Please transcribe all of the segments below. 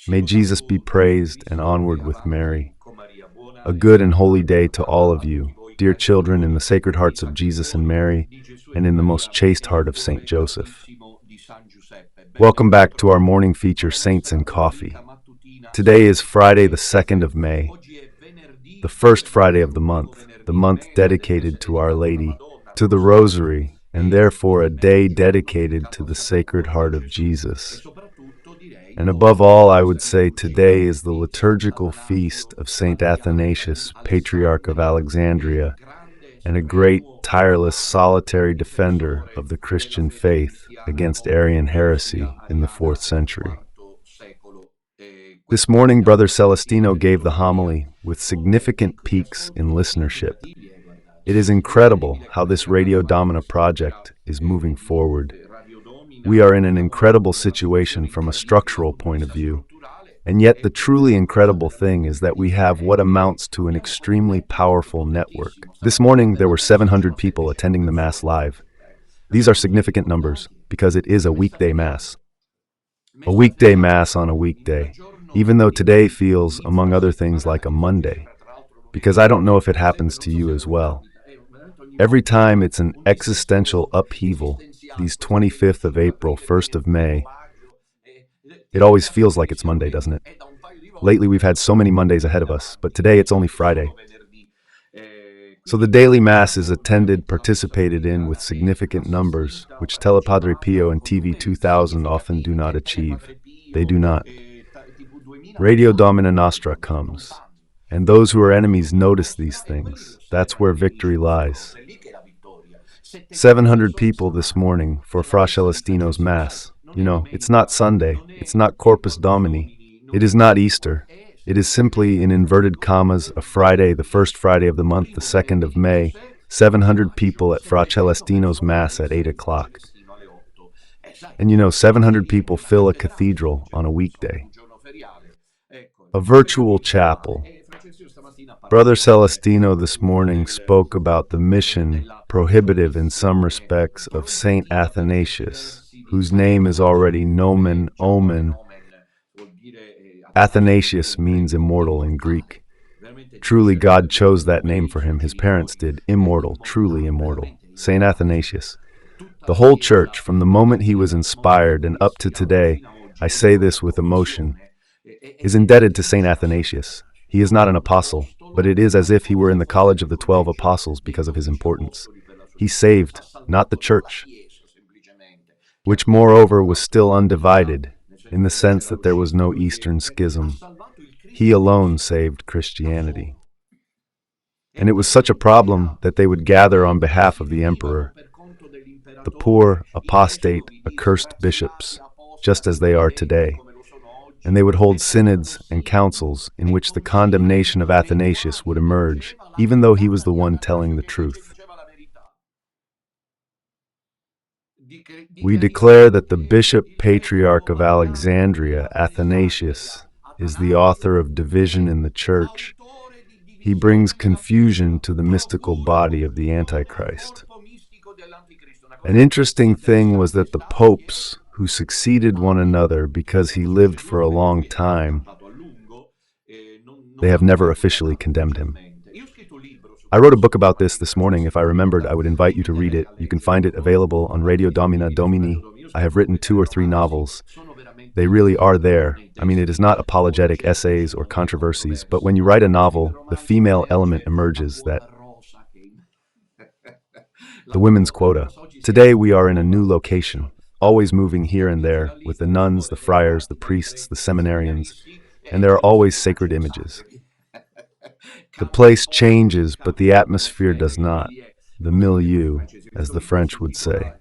May Jesus be praised and onward with Mary. A good and holy day to all of you, dear children, in the Sacred Hearts of Jesus and Mary, and in the most chaste heart of Saint Joseph. Welcome back to our morning feature, Saints and Coffee. Today is Friday, the 2nd of May, the first Friday of the month dedicated to Our Lady, to the Rosary, and therefore a day dedicated to the Sacred Heart of Jesus. And above all, I would say today is the liturgical feast of Saint Athanasius, Patriarch of Alexandria, and a great, tireless, solitary defender of the Christian faith against Arian heresy in the 4th century. This morning, Brother Celestino gave the homily with significant peaks in listenership. It is incredible how this Radio Domina project is moving forward. We are in an incredible situation from a structural point of view, and yet the truly incredible thing is that we have what amounts to an extremely powerful network. This morning, there were 700 people attending the Mass live. These are significant numbers because it is a weekday Mass. A weekday Mass on a weekday, even though today feels, among other things, like a Monday, because I don't know if it happens to you as well. Every time it's an existential upheaval, these 25th of April, 1st of May, it always feels like it's Monday, doesn't it? Lately we've had so many Mondays ahead of us, but today it's only Friday. So the daily Mass is attended, participated in with significant numbers, which Telepadre Pio and TV 2000 often do not achieve. They do not. Radio Domina Nostra comes, and those who are enemies notice these things. That's where victory lies. 700 people this morning for Fra Celestino's Mass. You know, it's not Sunday, it's not Corpus Domini, it is not Easter. It is simply, in inverted commas, a Friday, the first Friday of the month, the 2nd of May, 700 people at Fra Celestino's Mass at 8 o'clock. And you know, 700 people fill a cathedral on a weekday. A virtual chapel. Brother Celestino this morning spoke about the mission, prohibitive in some respects, of Saint Athanasius, whose name is already nomen omen. Athanasius means immortal in Greek. Truly, God chose that name for him. His parents did. Immortal, truly immortal. Saint Athanasius. The whole Church, from the moment he was inspired and up to today, I say this with emotion, is indebted to Saint Athanasius. He is not an apostle, but it is as if he were in the college of the 12 apostles because of his importance. He saved, not the Church, which moreover was still undivided, in the sense that there was no Eastern schism. He alone saved Christianity. And it was such a problem that they would gather on behalf of the emperor, the poor, apostate, accursed bishops, just as they are today. And they would hold synods and councils in which the condemnation of Athanasius would emerge, even though he was the one telling the truth. We declare that the Bishop Patriarch of Alexandria, Athanasius, is the author of division in the Church. He brings confusion to the mystical body of the Antichrist. An interesting thing was that the popes, who succeeded one another because he lived for a long time, they have never officially condemned him. I wrote a book about this morning. If I remembered, I would invite you to read it. You can find it available on Radio Domina Domini. I have written 2 or 3 novels. They really are there. I mean, it is not apologetic essays or controversies, but when you write a novel, the female element emerges, the women's quota. Today we are in a new location, always moving here and there with the nuns, the friars, the priests, the seminarians, and there are always sacred images. The place changes, but the atmosphere does not. The milieu, as the French would say.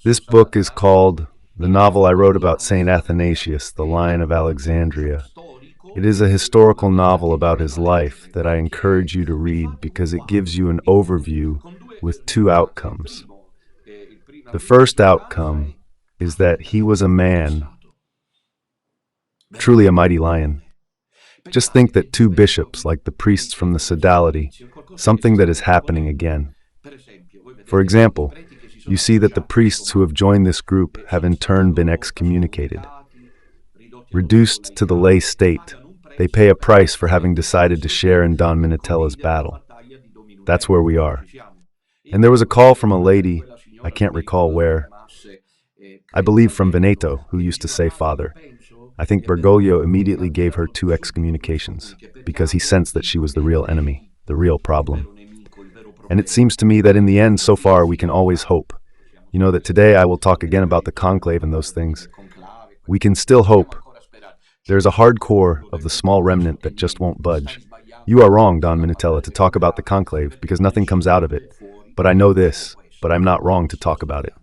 This book is called The Novel I Wrote About Saint Athanasius, the Lion of Alexandria. It is a historical novel about his life that I encourage you to read because it gives you an overview with 2 outcomes. The first outcome is that he was a man, truly a mighty lion. Just think that 2 bishops, like the priests from the sodality, something that is happening again. For example, you see that the priests who have joined this group have in turn been excommunicated. reduced to the lay state. They pay a price for having decided to share in Don Minatella's battle. That's where we are. And there was a call from a lady, I can't recall where, I believe from Veneto, who used to say Father. I think Bergoglio immediately gave her 2 excommunications, because he sensed that she was the real enemy, the real problem. And it seems to me that in the end, so far, we can always hope. You know that today I will talk again about the conclave and those things. We can still hope. There's a hard core of the small remnant that just won't budge. You are wrong, Don Minatella, to talk about the conclave, because nothing comes out of it. But I know this, but I'm not wrong to talk about it.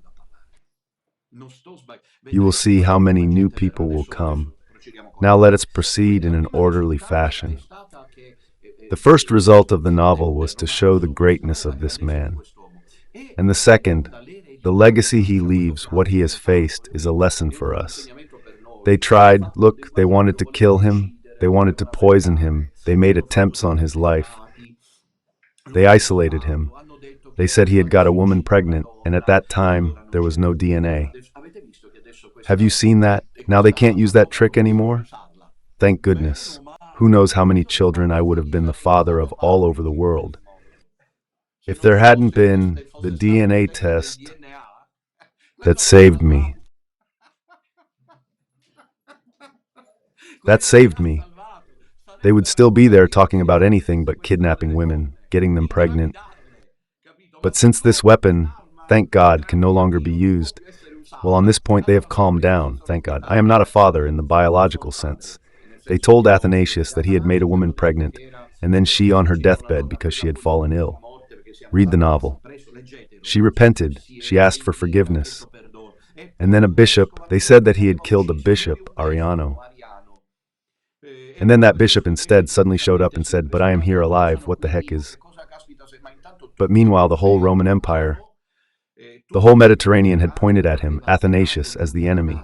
You will see how many new people will come. Now let us proceed in an orderly fashion. The first result of the novel was to show the greatness of this man. And the second, the legacy he leaves, what he has faced, is a lesson for us. They tried, look, they wanted to kill him, they wanted to poison him, they made attempts on his life. They isolated him. They said he had got a woman pregnant, and at that time, there was no DNA. Have you seen that? Now they can't use that trick anymore? Thank goodness. Who knows how many children I would have been the father of all over the world. If there hadn't been the DNA test that saved me. That saved me. They would still be there talking about anything but kidnapping women, getting them pregnant. But since this weapon, thank God, can no longer be used, well, on this point they have calmed down, thank God. I am not a father in the biological sense. They told Athanasius that he had made a woman pregnant, and then she on her deathbed because she had fallen ill. Read the novel. She repented, she asked for forgiveness. And then a bishop, they said that he had killed a bishop, Ariano. And then that bishop instead suddenly showed up and said, but I am here alive, what the heck is... But meanwhile, the whole Roman Empire, the whole Mediterranean had pointed at him, Athanasius, as the enemy,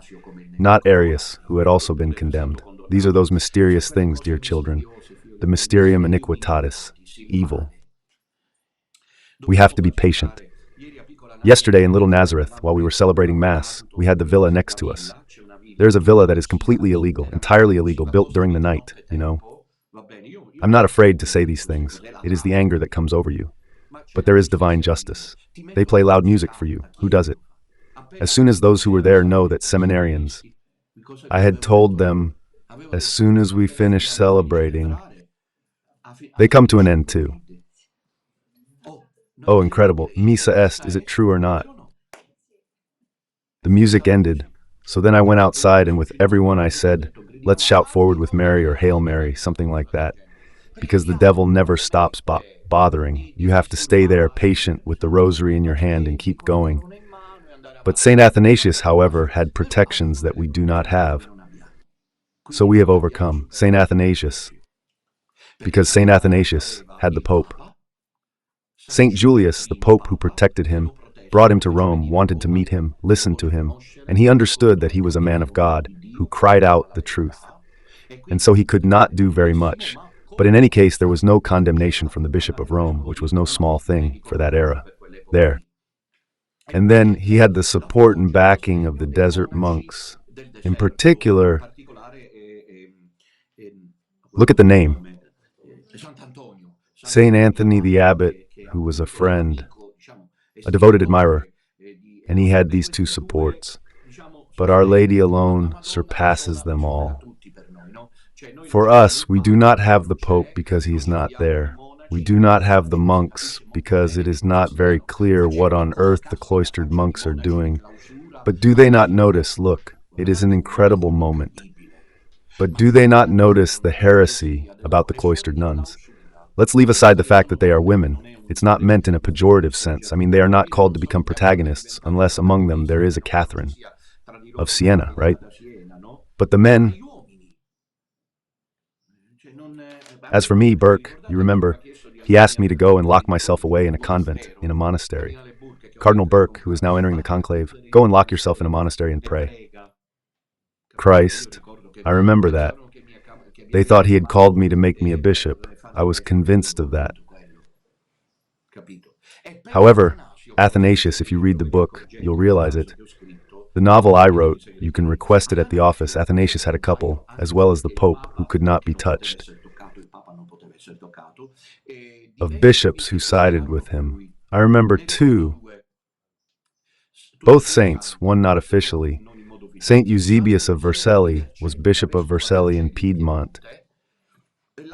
not Arius, who had also been condemned. These are those mysterious things, dear children, the mysterium iniquitatis, evil. We have to be patient. Yesterday in Little Nazareth, while we were celebrating Mass, we had the villa next to us. There's a villa that is completely illegal, entirely illegal, built during the night, you know. I'm not afraid to say these things. It is the anger that comes over you. But there is divine justice. They play loud music for you. Who does it? As soon as those who were there know that seminarians, I had told them, as soon as we finish celebrating, they come to an end too. Oh, incredible. Missa est, is it true or not? The music ended. So then I went outside and with everyone I said, let's shout forward with Mary or Hail Mary, something like that. Because the devil never stops bothering. You have to stay there patient with the rosary in your hand and keep going. But St. Athanasius, however, had protections that we do not have. So we have overcome. St. Athanasius. Because St. Athanasius had the Pope. St. Julius, the Pope who protected him, brought him to Rome, wanted to meet him, listened to him, and he understood that he was a man of God who cried out the truth. And so he could not do very much. But in any case, there was no condemnation from the Bishop of Rome, which was no small thing for that era. There. And then he had the support and backing of the desert monks. In particular, look at the name. St. Anthony the Abbot, who was a friend, a devoted admirer, and he had these 2 supports. But Our Lady alone surpasses them all. For us, we do not have the Pope because he is not there. We do not have the monks because it is not very clear what on earth the cloistered monks are doing. But do they not notice, look, it is an incredible moment. But do they not notice the heresy about the cloistered nuns? Let's leave aside the fact that they are women. It's not meant in a pejorative sense. I mean, they are not called to become protagonists unless among them there is a Catherine of Siena, right? But the men... As for me, Burke, you remember, he asked me to go and lock myself away in a convent, in a monastery. Cardinal Burke, who is now entering the conclave, go and lock yourself in a monastery and pray. Christ, I remember that. They thought he had called me to make me a bishop. I was convinced of that. However, Athanasius, if you read the book, you'll realize it. The novel I wrote, you can request it at the office. Athanasius had a couple, as well as the Pope, who could not be touched, of bishops who sided with him. I remember two, both saints, one not officially. Saint Eusebius of Vercelli was Bishop of Vercelli in Piedmont.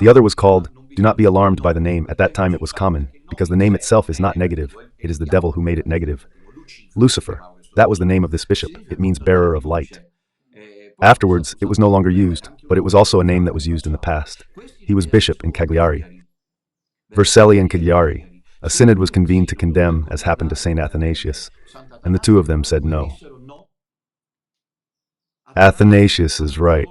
The other was called, do not be alarmed by the name, at that time it was common, because the name itself is not negative, it is the devil who made it negative. Lucifer, that was the name of this bishop, it means bearer of light. Afterwards, it was no longer used, but it was also a name that was used in the past. He was bishop in Cagliari. Vercelli and Cagliari. A synod was convened to condemn, as happened to Saint Athanasius, and the two of them said no. Athanasius is right.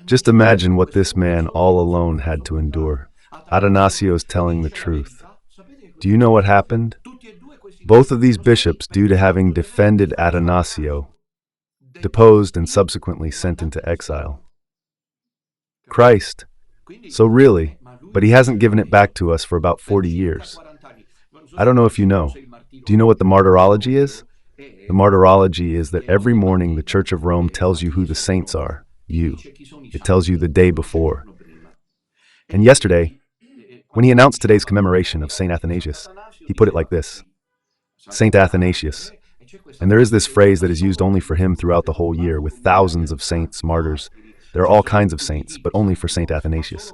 Just imagine what this man all alone had to endure. Athanasius telling the truth. Do you know what happened? Both of these bishops, due to having defended Athanasius, deposed and subsequently sent into exile. Christ. So really, but he hasn't given it back to us for about 40 years. I don't know if you know. Do you know what the martyrology is? The martyrology is that every morning the Church of Rome tells you who the saints are, you. It tells you the day before. And yesterday, when he announced today's commemoration of Saint Athanasius, he put it like this: Saint Athanasius. And there is this phrase that is used only for him throughout the whole year, with thousands of saints, martyrs. There are all kinds of saints, but only for Saint Athanasius.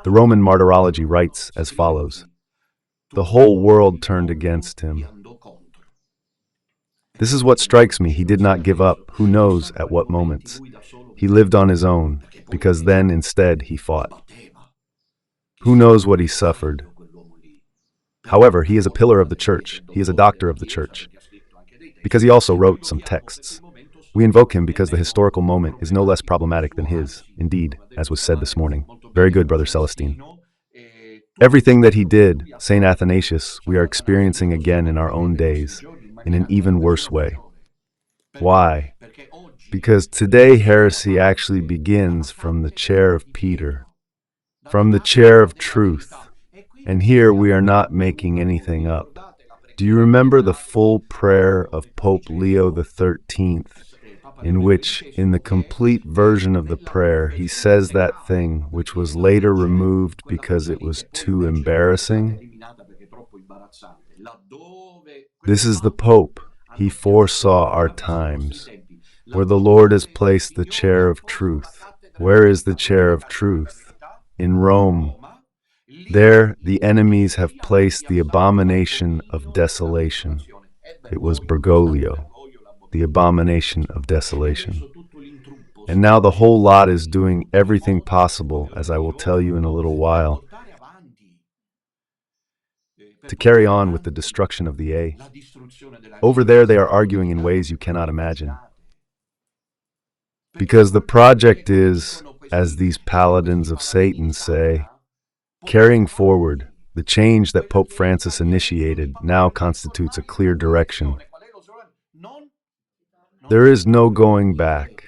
The Roman martyrology writes as follows: the whole world turned against him. This is what strikes me. He did not give up, who knows at what moments. He lived on his own, because then instead he fought. Who knows what he suffered? However, he is a pillar of the church. He is a doctor of the church, because he also wrote some texts. We invoke him because the historical moment is no less problematic than his, indeed, as was said this morning. Very good, Brother Celestine. Everything that he did, Saint Athanasius, we are experiencing again in our own days, in an even worse way. Why? Because today heresy actually begins from the chair of Peter, from the chair of truth, and here we are not making anything up. Do you remember the full prayer of Pope Leo XIII, in which, in the complete version of the prayer, he says that thing which was later removed because it was too embarrassing? This is the Pope. He foresaw our times, where the Lord has placed the chair of truth. Where is the chair of truth? In Rome. There the enemies have placed the abomination of desolation. It was Bergoglio, the abomination of desolation. And now the whole lot is doing everything possible, as I will tell you in a little while, to carry on with the destruction of the A. Over there they are arguing in ways you cannot imagine. Because the project is, as these paladins of Satan say, carrying forward, the change that Pope Francis initiated now constitutes a clear direction. There is no going back.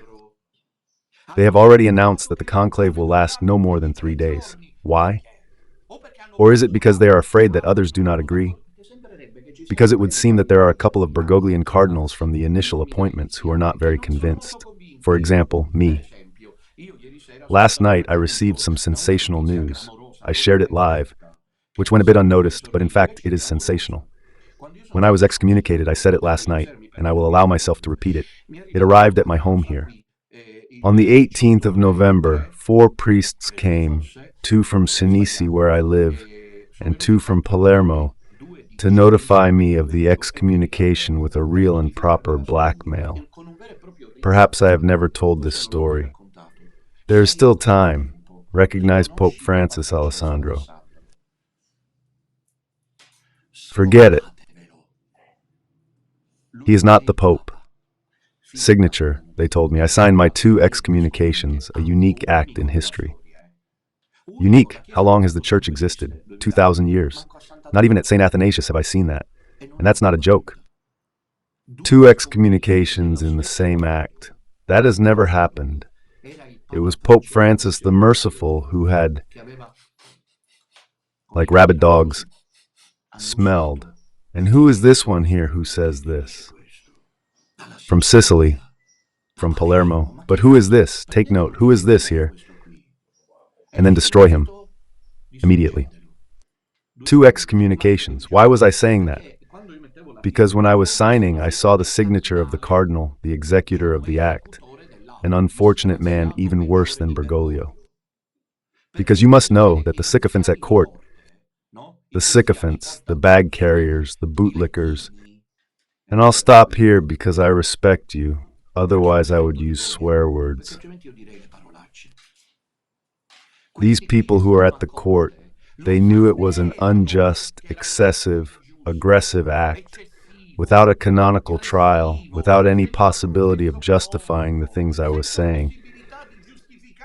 They have already announced that the conclave will last no more than 3 days. Why? Or is it because they are afraid that others do not agree? Because it would seem that there are a couple of Bergoglian cardinals from the initial appointments who are not very convinced. For example, me. Last night I received some sensational news. I shared it live, which went a bit unnoticed, but in fact it is sensational. When I was excommunicated, I said it last night, and I will allow myself to repeat it. It arrived at my home here. On the 18th of November, 4 priests came, 2 from Sinisi, where I live, and 2 from Palermo, to notify me of the excommunication with a real and proper blackmail. Perhaps I have never told this story. There is still time. Recognize Pope Francis, Alessandro. Forget it. He is not the Pope. Signature, they told me. I signed my 2 excommunications, a unique act in history. Unique? How long has the Church existed? 2,000 years. Not even at St. Athanasius have I seen that. And that's not a joke. 2 excommunications in the same act. That has never happened. It was Pope Francis the Merciful who had, like rabid dogs, smelled. And who is this one here who says this? from Sicily, from Palermo. But who is this? Take note, who is this here? And then destroy him immediately. 2𝐥'Communications. Why was I saying that? Because when I was signing, I saw the signature of the cardinal, the executor of the act, an unfortunate man even worse than Bergoglio. Because you must know that the sycophants at court, the sycophants, the bag carriers, the bootlickers, and I'll stop here because I respect you, otherwise I would use swear words. These people who are at the court, they knew it was an unjust, excessive, aggressive act, without a canonical trial, without any possibility of justifying the things I was saying.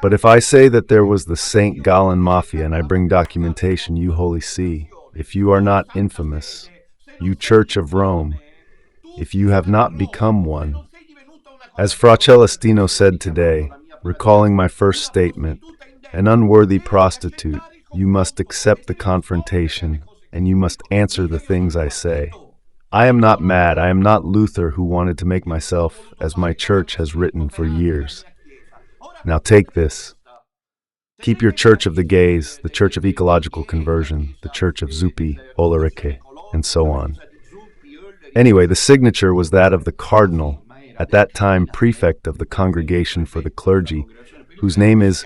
But if I say that there was the St. Gallen Mafia and I bring documentation, you Holy See, if you are not infamous, you Church of Rome, if you have not become one, as Fra Celestino said today, recalling my first statement, an unworthy prostitute, you must accept the confrontation and you must answer the things I say. I am not mad. I am not Luther who wanted to make myself as my church has written for years. Now take this. Keep your Church of the Gays, the Church of Ecological Conversion, the Church of 𝐕𝐢𝐴𝐺𝐻, and so on. Anyway, the signature was that of the cardinal, at that time prefect of the Congregation for the Clergy, whose name is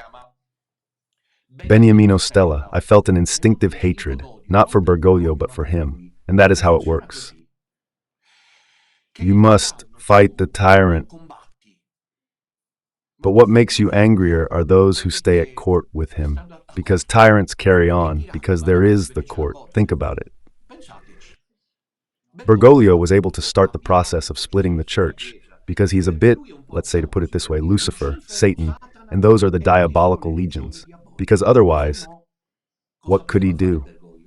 Beniamino Stella. I felt an instinctive hatred, not for Bergoglio but for him, and that is how it works. You must fight the tyrant. But what makes you angrier are those who stay at court with him, because tyrants carry on, because there is the court. Think about it. Bergoglio was able to start the process of splitting the church, because he's a bit, let's say to put it this way, Lucifer, Satan, and those are the diabolical legions. Because otherwise, what could he do?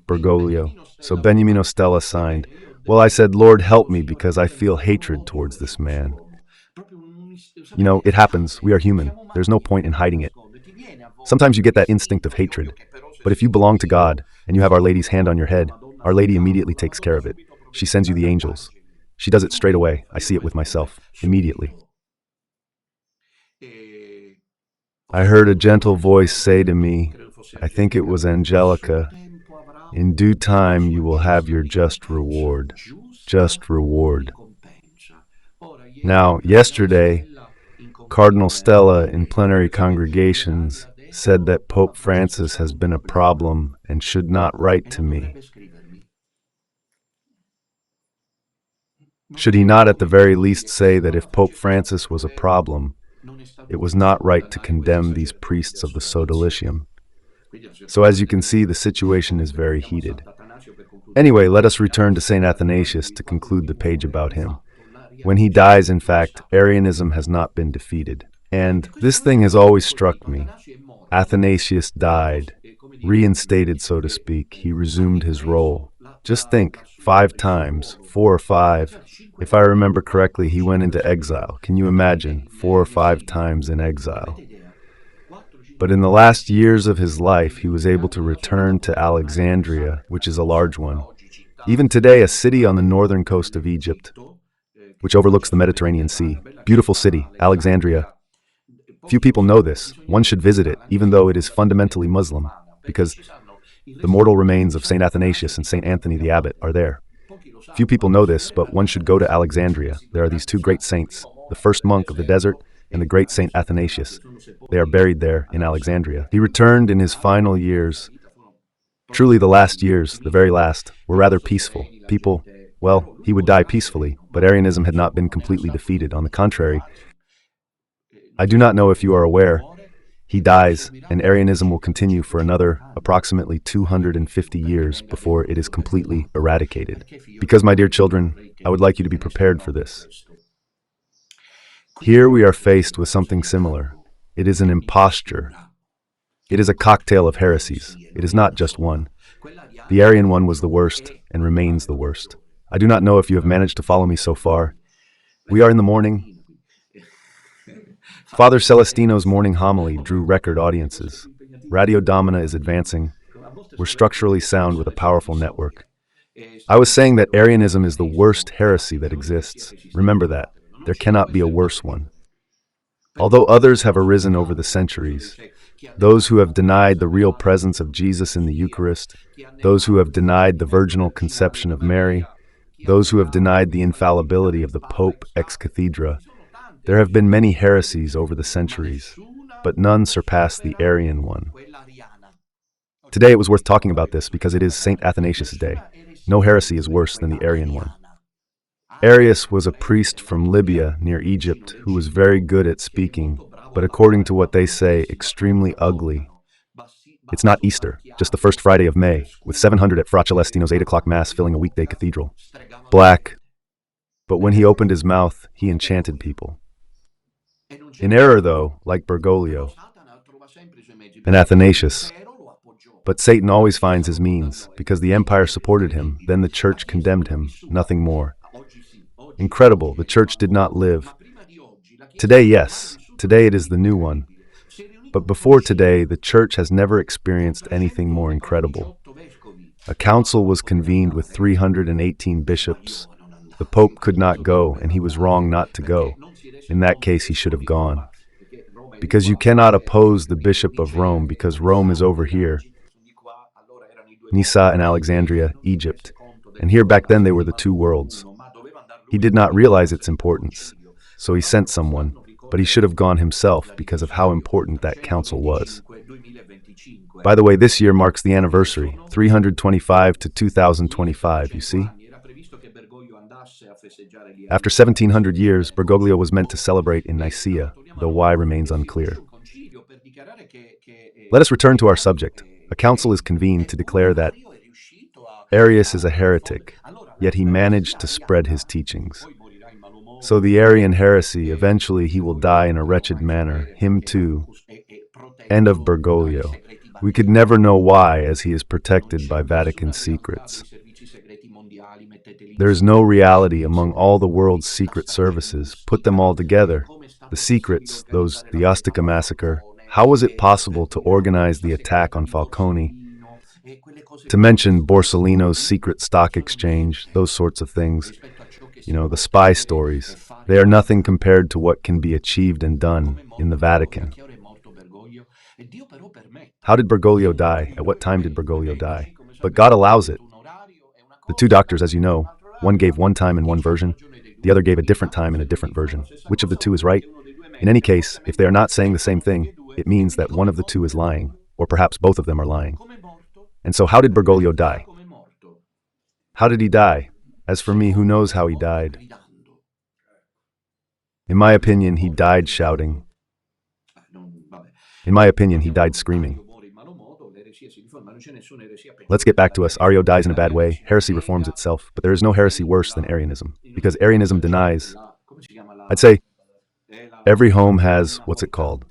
Bergoglio. So Beniamino Stella signed. Well, I said, Lord, help me, because I feel hatred towards this man. You know, it happens. We are human. There's no point in hiding it. Sometimes you get that instinct of hatred. But if you belong to God, and you have Our Lady's hand on your head, Our Lady immediately takes care of it. She sends you the angels. She does it straight away. I see it with myself. Immediately. I heard a gentle voice say to me, I think it was Angelica, in due time you will have your just reward. Just reward. Now, yesterday, Cardinal Stella in plenary congregations said that Pope Francis has been a problem and should not write to me. Should he not at the very least say that if Pope Francis was a problem, it was not right to condemn these priests of the Sodalicium? So as you can see, the situation is very heated. Anyway, let us return to St. Athanasius to conclude the page about him. When he dies, in fact, Arianism has not been defeated. And this thing has always struck me. Athanasius died, reinstated, so to speak. He resumed his role. Just think, 5 times, 4 or 5. If I remember correctly, he went into exile. Can you imagine? 4 or 5 times in exile. But in the last years of his life, he was able to return to Alexandria, which is a large one. Even today, a city on the northern coast of Egypt, which overlooks the Mediterranean Sea. Beautiful city, Alexandria. Few people know this. One should visit it, even though it is fundamentally Muslim, because the mortal remains of St. Athanasius and St. Anthony the Abbot are there. Few people know this, but one should go to Alexandria. There are these 2 great saints, the first monk of the desert and the great St. Athanasius. They are buried there in Alexandria. He returned in his final years. Truly the last years, the very last, were rather peaceful. People, well, he would die peacefully, but Arianism had not been completely defeated. On the contrary, I do not know if you are aware, he dies, and Arianism will continue for another approximately 250 years before it is completely eradicated. Because, my dear children, I would like you to be prepared for this. Here we are faced with something similar. It is an imposture. It is a cocktail of heresies. It is not just one. The Arian one was the worst and remains the worst. I do not know if you have managed to follow me so far. We are in the morning. Father Celestino's morning homily drew record audiences. Radio Domina is advancing. We're structurally sound with a powerful network. I was saying that Arianism is the worst heresy that exists. Remember that. There cannot be a worse one. Although others have arisen over the centuries, those who have denied the real presence of Jesus in the Eucharist, those who have denied the virginal conception of Mary, those who have denied the infallibility of the Pope ex cathedra, there have been many heresies over the centuries, but none surpass the Arian one. Today it was worth talking about this because it is St. Athanasius' day. No heresy is worse than the Arian one. Arius was a priest from Libya near Egypt who was very good at speaking, but according to what they say, extremely ugly. It's not Easter, just the first Friday of May, with 700 at Fra Celestino's 8 o'clock Mass filling a weekday cathedral. Black. But when he opened his mouth, he enchanted people. In error, though, like Bergoglio and Athanasius. But Satan always finds his means, because the empire supported him, then the church condemned him, nothing more. Incredible, the church did not live. Today, yes, today it is the new one. But before today, the church has never experienced anything more incredible. A council was convened with 318 bishops. The Pope could not go, and he was wrong not to go. In that case, he should have gone. Because you cannot oppose the Bishop of Rome, because Rome is over here. Nyssa and Alexandria, Egypt. And here back then they were the two worlds. He did not realize its importance, so he sent someone, but he should have gone himself because of how important that council was. By the way, this year marks the anniversary, 325 to 2025, you see? After 1700 years, Bergoglio was meant to celebrate in Nicaea, though why remains unclear. Let us return to our subject. A council is convened to declare that Arius is a heretic, yet he managed to spread his teachings. So the Arian heresy, eventually he will die in a wretched manner, him too. End of Bergoglio. We could never know why, as he is protected by Vatican secrets. There is no reality among all the world's secret services. Put them all together. The secrets, those the Ostica massacre. How was it possible to organize the attack on Falcone? To mention Borsellino's secret stock exchange, those sorts of things. You know, the spy stories. They are nothing compared to what can be achieved and done in the Vatican. How did Bergoglio die? At what time did Bergoglio die? But God allows it. The two doctors, as you know, one gave one time in one version, the other gave a different time in a different version. Which of the two is right? In any case, if they are not saying the same thing, it means that one of the two is lying, or perhaps both of them are lying. And so how did Bergoglio die? How did he die? As for me, who knows how he died? In my opinion, he died shouting. In my opinion, he died screaming. Let's get back to us. Ario dies in a bad way. Heresy reforms itself, but there is no heresy worse than Arianism, because Arianism denies, I'd say, every home has, what's it called?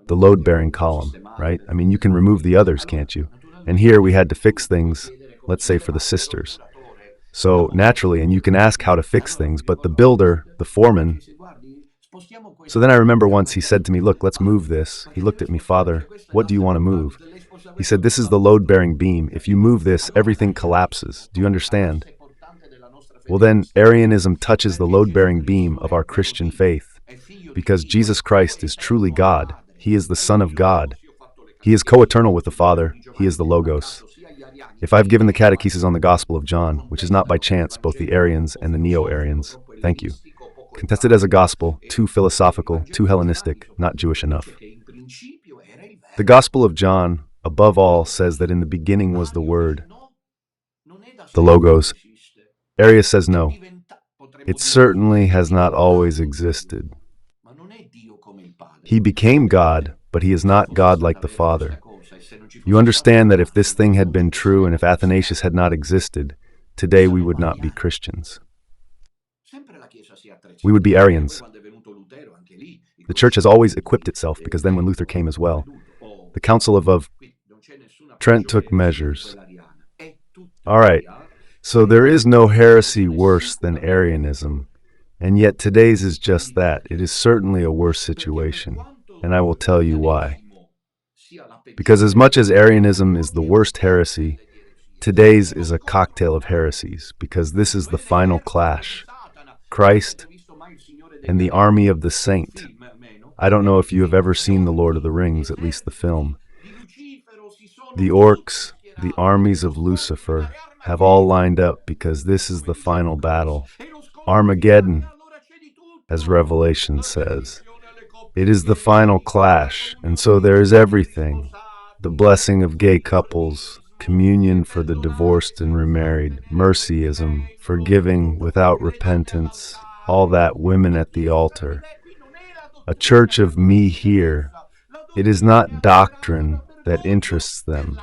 The load-bearing column, right? I mean, you can remove the others, can't you? And here we had to fix things, let's say for the sisters. So naturally, and you can ask how to fix things, but the builder, the foreman. So then I remember once he said to me, look, let's move this. He looked at me, Father, what do you want to move? He said, this is the load-bearing beam. If you move this, everything collapses. Do you understand? Well then, Arianism touches the load-bearing beam of our Christian faith, because Jesus Christ is truly God. He is the Son of God. He is co-eternal with the Father. He is the Logos. If I've given the catechesis on the Gospel of John, which is not by chance both the Arians and the Neo-Arians, thank you. Contested as a gospel, too philosophical, too Hellenistic, not Jewish enough. The Gospel of John, above all, says that in the beginning was the Word, the Logos. Arius says no. It certainly has not always existed. He became God, but he is not God like the Father. You understand that if this thing had been true and if Athanasius had not existed, today we would not be Christians. We would be Arians. The church has always equipped itself, because then when Luther came as well, the Council of Trent took measures. All right, so there is no heresy worse than Arianism, and yet today's is just that. It is certainly a worse situation, and I will tell you why. Because as much as Arianism is the worst heresy, today's is a cocktail of heresies, because this is the final clash. Christ, and the army of the saint. I don't know if you have ever seen The Lord of the Rings, at least the film. The orcs, the armies of Lucifer, have all lined up because this is the final battle. Armageddon, as Revelation says. It is the final clash, and so there is everything. The blessing of gay couples, communion for the divorced and remarried, mercyism, forgiving without repentance, all that, women at the altar. A church of me here. It is not doctrine that interests them.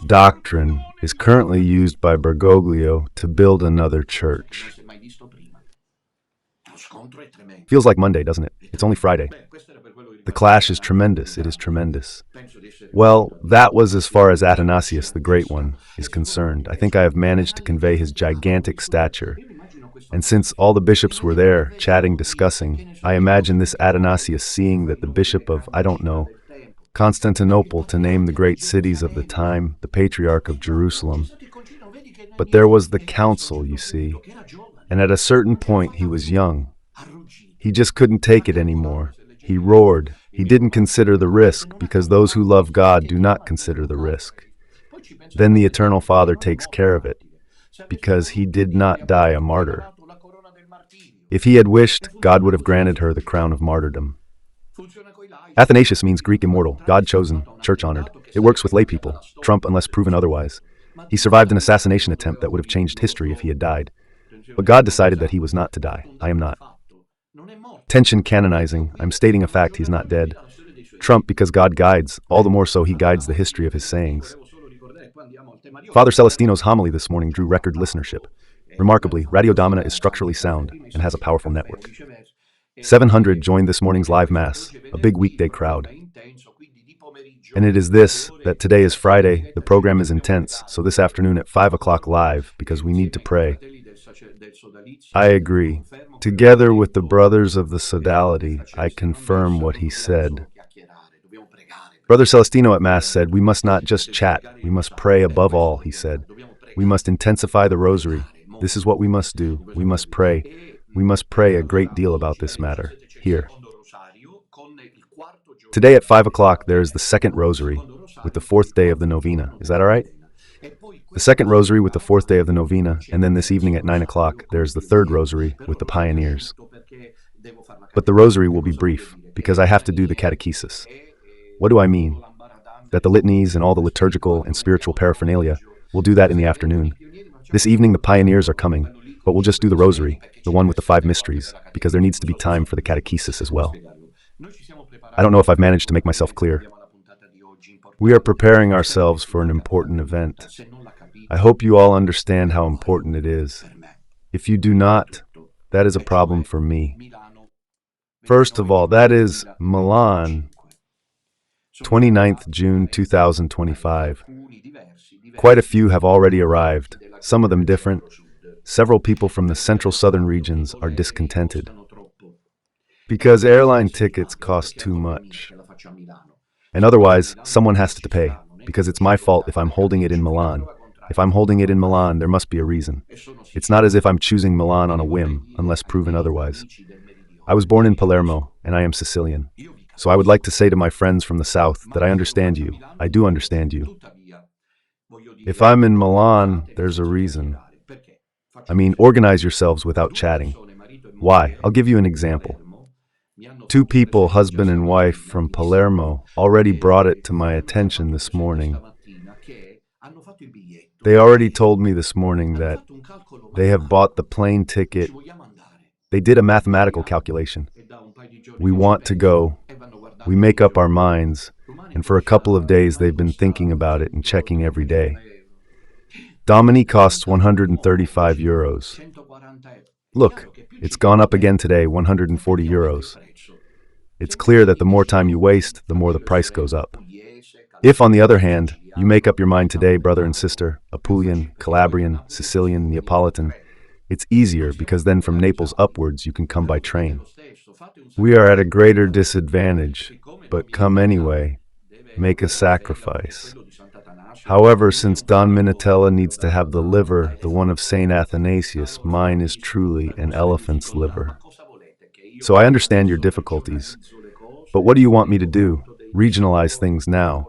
Doctrine is currently used by Bergoglio to build another church. Feels like Monday, doesn't it? It's only Friday. The clash is tremendous. It is tremendous. Well, that was as far as Athanasius, the Great One, is concerned. I think I have managed to convey his gigantic stature. And since all the bishops were there, chatting, discussing, I imagine this Athanasius seeing that the bishop of, I don't know, Constantinople, to name the great cities of the time, the Patriarch of Jerusalem. But there was the council, you see, and at a certain point he was young. He just couldn't take it anymore. He roared. He didn't consider the risk, because those who love God do not consider the risk. Then the Eternal Father takes care of it, because he did not die a martyr. If he had wished, God would have granted her the crown of martyrdom. Athanasius means Greek immortal, God-chosen, church-honored. It works with lay people, Trump unless proven otherwise. He survived an assassination attempt that would have changed history if he had died. But God decided that he was not to die. I am not. Tension canonizing. I'm stating a fact, he's not dead. Trump because God guides, all the more so he guides the history of his sayings. Father Celestino's homily this morning drew record listenership. Remarkably, Radio Domina is structurally sound and has a powerful network. 700 joined this morning's live mass, a big weekday crowd. And it is this, that today is Friday, the program is intense, so this afternoon at 5 o'clock live, because we need to pray. I agree. Together with the brothers of the Sodality, I confirm what he said. Brother Celestino at Mass said, we must not just chat, we must pray above all, he said. We must intensify the rosary. This is what we must do. We must pray. We must pray a great deal about this matter, here. Today at 5 o'clock there is the second rosary, with the fourth day of the novena. Is that all right? The second rosary with the fourth day of the novena, and then this evening at 9 o'clock there is the third rosary with the pioneers. But the rosary will be brief, because I have to do the catechesis. What do I mean? That the litanies and all the liturgical and spiritual paraphernalia, we'll do that in the afternoon. This evening the pioneers are coming, but we'll just do the rosary, the one with the 5 mysteries, because there needs to be time for the catechesis as well. I don't know if I've managed to make myself clear. We are preparing ourselves for an important event. I hope you all understand how important it is. If you do not, that is a problem for me. First of all, that is Milan, 29th June 2025. Quite a few have already arrived, some of them different. Several people from the central southern regions are discontented because airline tickets cost too much. And otherwise, someone has to pay, because it's my fault if I'm holding it in Milan. If I'm holding it in Milan, there must be a reason. It's not as if I'm choosing Milan on a whim, unless proven otherwise. I was born in Palermo, and I am Sicilian. So I would like to say to my friends from the south that I understand you. I do understand you. If I'm in Milan, there's a reason. I mean, organize yourselves without chatting. Why? I'll give you an example. 2 people, husband and wife from Palermo, already brought it to my attention this morning. They already told me this morning that they have bought the plane ticket. They did a mathematical calculation. We want to go. We make up our minds. And for a couple of days they've been thinking about it and checking every day. Domini costs 135 euros. Look, it's gone up again today, 140 euros. It's clear that the more time you waste, the more the price goes up. If, on the other hand, you make up your mind today, brother and sister, Apulian, Calabrian, Sicilian, Neapolitan, it's easier because then from Naples upwards you can come by train. We are at a greater disadvantage, but come anyway. Make a sacrifice. However, since Don Minutella needs to have the liver, the one of St. Athanasius, mine is truly an elephant's liver. So I understand your difficulties, but what do you want me to do? Regionalize things now?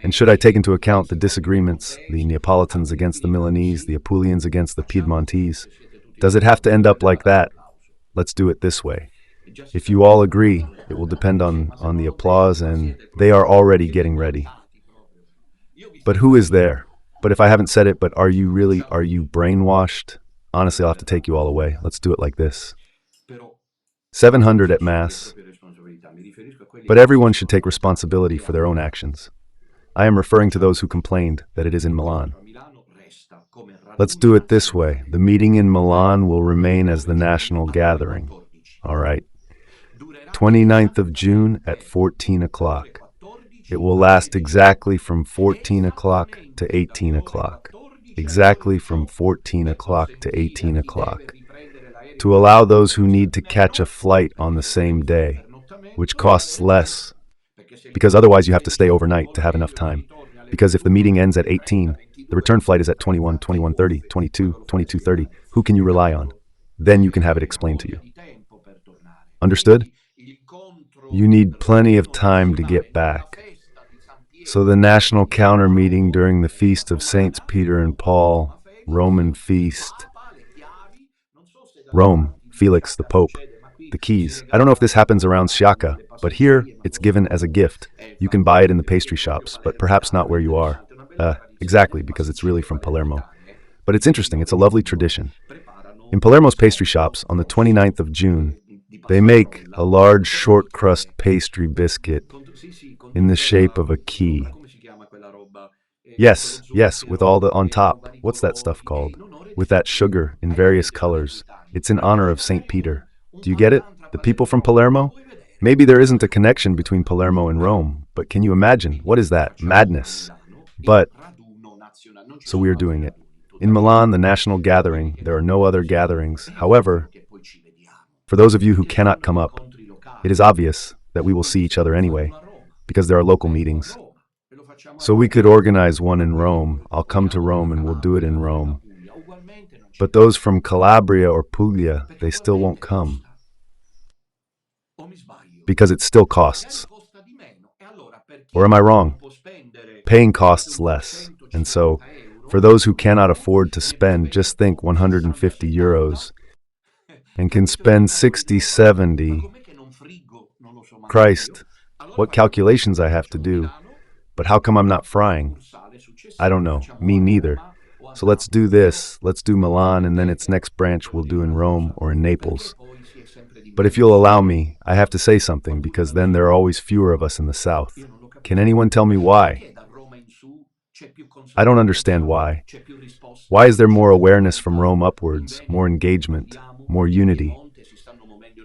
And should I take into account the disagreements, the Neapolitans against the Milanese, the Apulians against the Piedmontese? Does it have to end up like that? Let's do it this way. If you all agree, it will depend on the applause, and they are already getting ready. But who is there? But if I haven't said it, but are you brainwashed? Honestly, I'll have to take you all away. Let's do it like this. 700 at Mass. But everyone should take responsibility for their own actions. I am referring to those who complained that it is in Milan. Let's do it this way. The meeting in Milan will remain as the national gathering. All right. 29th of June at 14 o'clock. It will last exactly from 14 o'clock to 18 o'clock. Exactly from 14 o'clock to 18 o'clock. To allow those who need to catch a flight on the same day, which costs less, because otherwise you have to stay overnight to have enough time. Because if the meeting ends at 18, the return flight is at 21, 21:30, 22, 22:30. Who can you rely on? Then you can have it explained to you. Understood? You need plenty of time to get back. So the national counter meeting during the feast of Saints Peter and Paul, Roman feast. Rome, Felix the Pope, the keys. I don't know if this happens around 𝐤'𝐵𝐻, but here it's given as a gift. You can buy it in the pastry shops, but perhaps not where you are. Exactly, because it's really from Palermo. But it's interesting, it's a lovely tradition. In Palermo's pastry shops, on the 29th of June, they make a large short crust pastry biscuit in the shape of a key. Yes, with all the on top. What's that stuff called? With that sugar in various colors. It's in honor of St. Peter. Do you get it? The people from Palermo? Maybe there isn't a connection between Palermo and Rome, but can you imagine? What is that? Madness. But, so we are doing it. In Milan, the national gathering, there are no other gatherings. However, for those of you who cannot come up, it is obvious that we will see each other anyway, because there are local meetings. So we could organize one in Rome. I'll come to Rome and we'll do it in Rome. But those from Calabria or Puglia, they still won't come. Because it still costs. Or am I wrong? Paying costs less. And so, for those who cannot afford to spend, just think 150 euros and can spend 60, 70. Christ, what calculations I have to do. But how come I'm not frying? I don't know. Me neither. So let's do this. Let's do Milan, and then its next branch we'll do in Rome or in Naples. But if you'll allow me, I have to say something, because then there are always fewer of us in the south. Can anyone tell me why? I don't understand why. Why is there more awareness from Rome upwards, more engagement, more unity?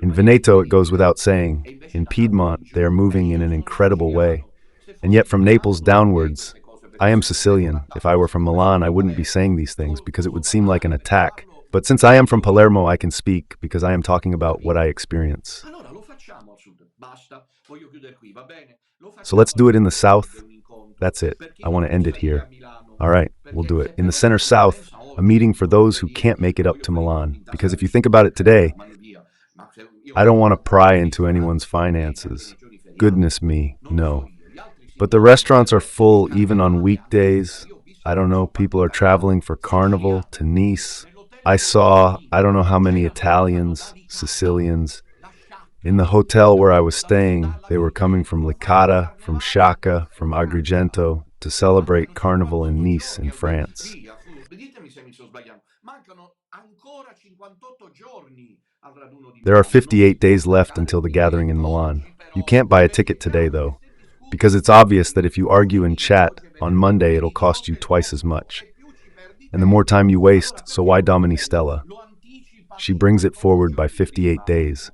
In Veneto, it goes without saying. In Piedmont, they are moving in an incredible way. And yet from Naples downwards, I am Sicilian. If I were from Milan, I wouldn't be saying these things because it would seem like an attack. But since I am from Palermo, I can speak because I am talking about what I experience. So let's do it in the south. That's it. I want to end it here. All right, we'll do it. In the center south, a meeting for those who can't make it up to Milan. Because if you think about it today, I don't want to pry into anyone's finances. Goodness me, no. But the restaurants are full even on weekdays. I don't know, people are traveling for Carnival to Nice. I saw, I don't know how many Italians, Sicilians. In the hotel where I was staying, they were coming from Licata, from 𝐥'𝐴, from Agrigento to celebrate Carnival in Nice in France. There are 58 days left until the gathering in Milan. You can't buy a ticket today, though, because it's obvious that if you argue and chat, on Monday it'll cost you twice as much. And the more time you waste, so why Domina Stella? She brings it forward by 58 days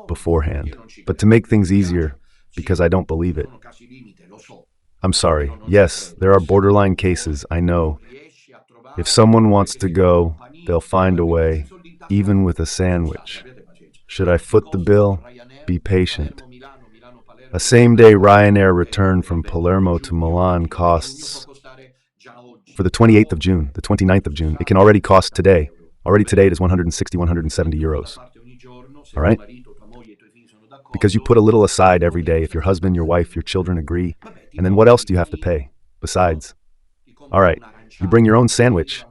beforehand. But to make things easier, because I don't believe it. I'm sorry. Yes, there are borderline cases, I know. If someone wants to go, they'll find a way, even with a sandwich. Should I foot the bill? Be patient. A same-day Ryanair return from Palermo to Milan costs For the 28th of June, the 29th of June, it can already cost today. Already today it is 160, 170 euros. All right? Because you put a little aside every day if your husband, your wife, your children agree. And then what else do you have to pay? Besides, all right, you bring your own sandwich.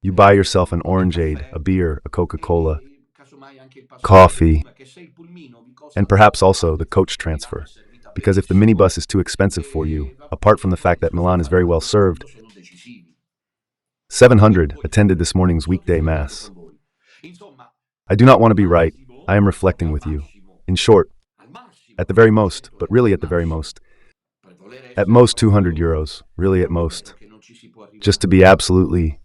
You buy yourself an orangeade, a beer, a Coca-Cola, coffee, and perhaps also the coach transfer. Because if the minibus is too expensive for you, apart from the fact that Milan is very well served, 700 attended this morning's weekday mass. I do not want to be right. I am reflecting with you. In short, at the very most, but really at the very most, at most 200 euros, really at most. Just to be absolutely,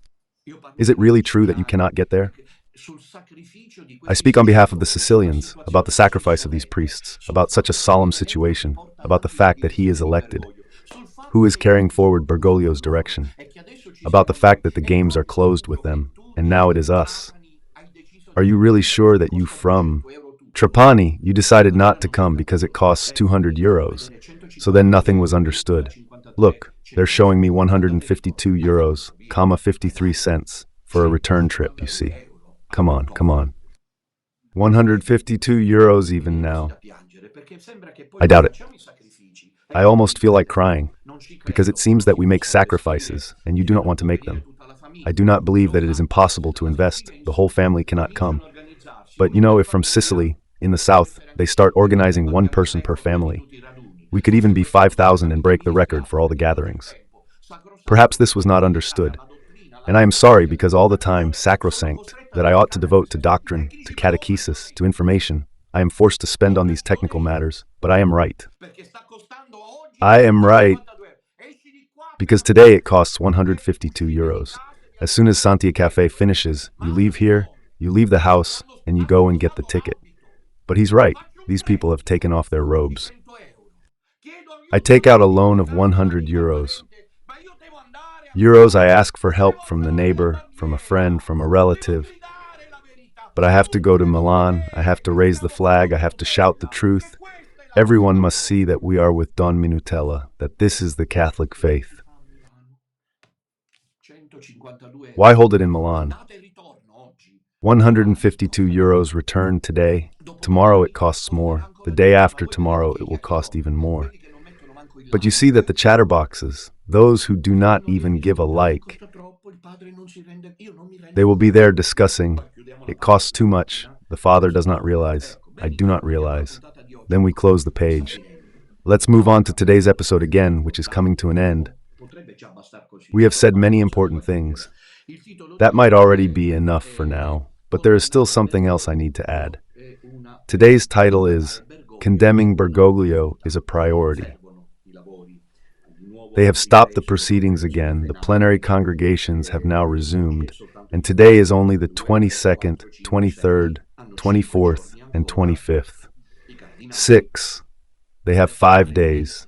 is it really true that you cannot get there? I speak on behalf of the Sicilians, about the sacrifice of these priests, about such a solemn situation, about the fact that he is elected, who is carrying forward Bergoglio's direction, about the fact that the games are closed with them, and now it is us. Are you really sure that you from Trapani, you decided not to come because it costs 200 euros, so then nothing was understood. Look, they're showing me 152 euros, 53 cents for a return trip, you see. Come on, come on. 152 euros even now. I doubt it. I almost feel like crying, because it seems that we make sacrifices, and you do not want to make them. I do not believe that it is impossible to invest. The whole family cannot come. But you know, if from Sicily, in the south, they start organizing one person per family, we could even be 5,000 and break the record for all the gatherings. Perhaps this was not understood. And I am sorry because all the time, sacrosanct, that I ought to devote to doctrine, to catechesis, to information, I am forced to spend on these technical matters, but I am right. I am right. Because today it costs 152 euros. As soon as Santia Cafe finishes, you leave here, you leave the house, and you go and get the ticket. But he's right. These people have taken off their robes. I take out a loan of 100 euros. I ask for help from the neighbor, from a friend, from a relative. But I have to go to Milan, I have to raise the flag, I have to shout the truth. Everyone must see that we are with Don Minutella, that this is the Catholic faith. Why hold it in Milan? 152 euros returned today. Tomorrow it costs more. The day after tomorrow it will cost even more. But you see that the chatterboxes, those who do not even give a like, they will be there discussing, it costs too much, the father does not realize, I do not realize. Then we close the page. Let's move on to today's episode again, which is coming to an end. We have said many important things. That might already be enough for now, but there is still something else I need to add. Today's title is Condemning Bergoglio is a Priority. They have stopped the proceedings again, the plenary congregations have now resumed, and today is only the 22nd, 23rd, 24th, and 25th. 6. They have 5 days.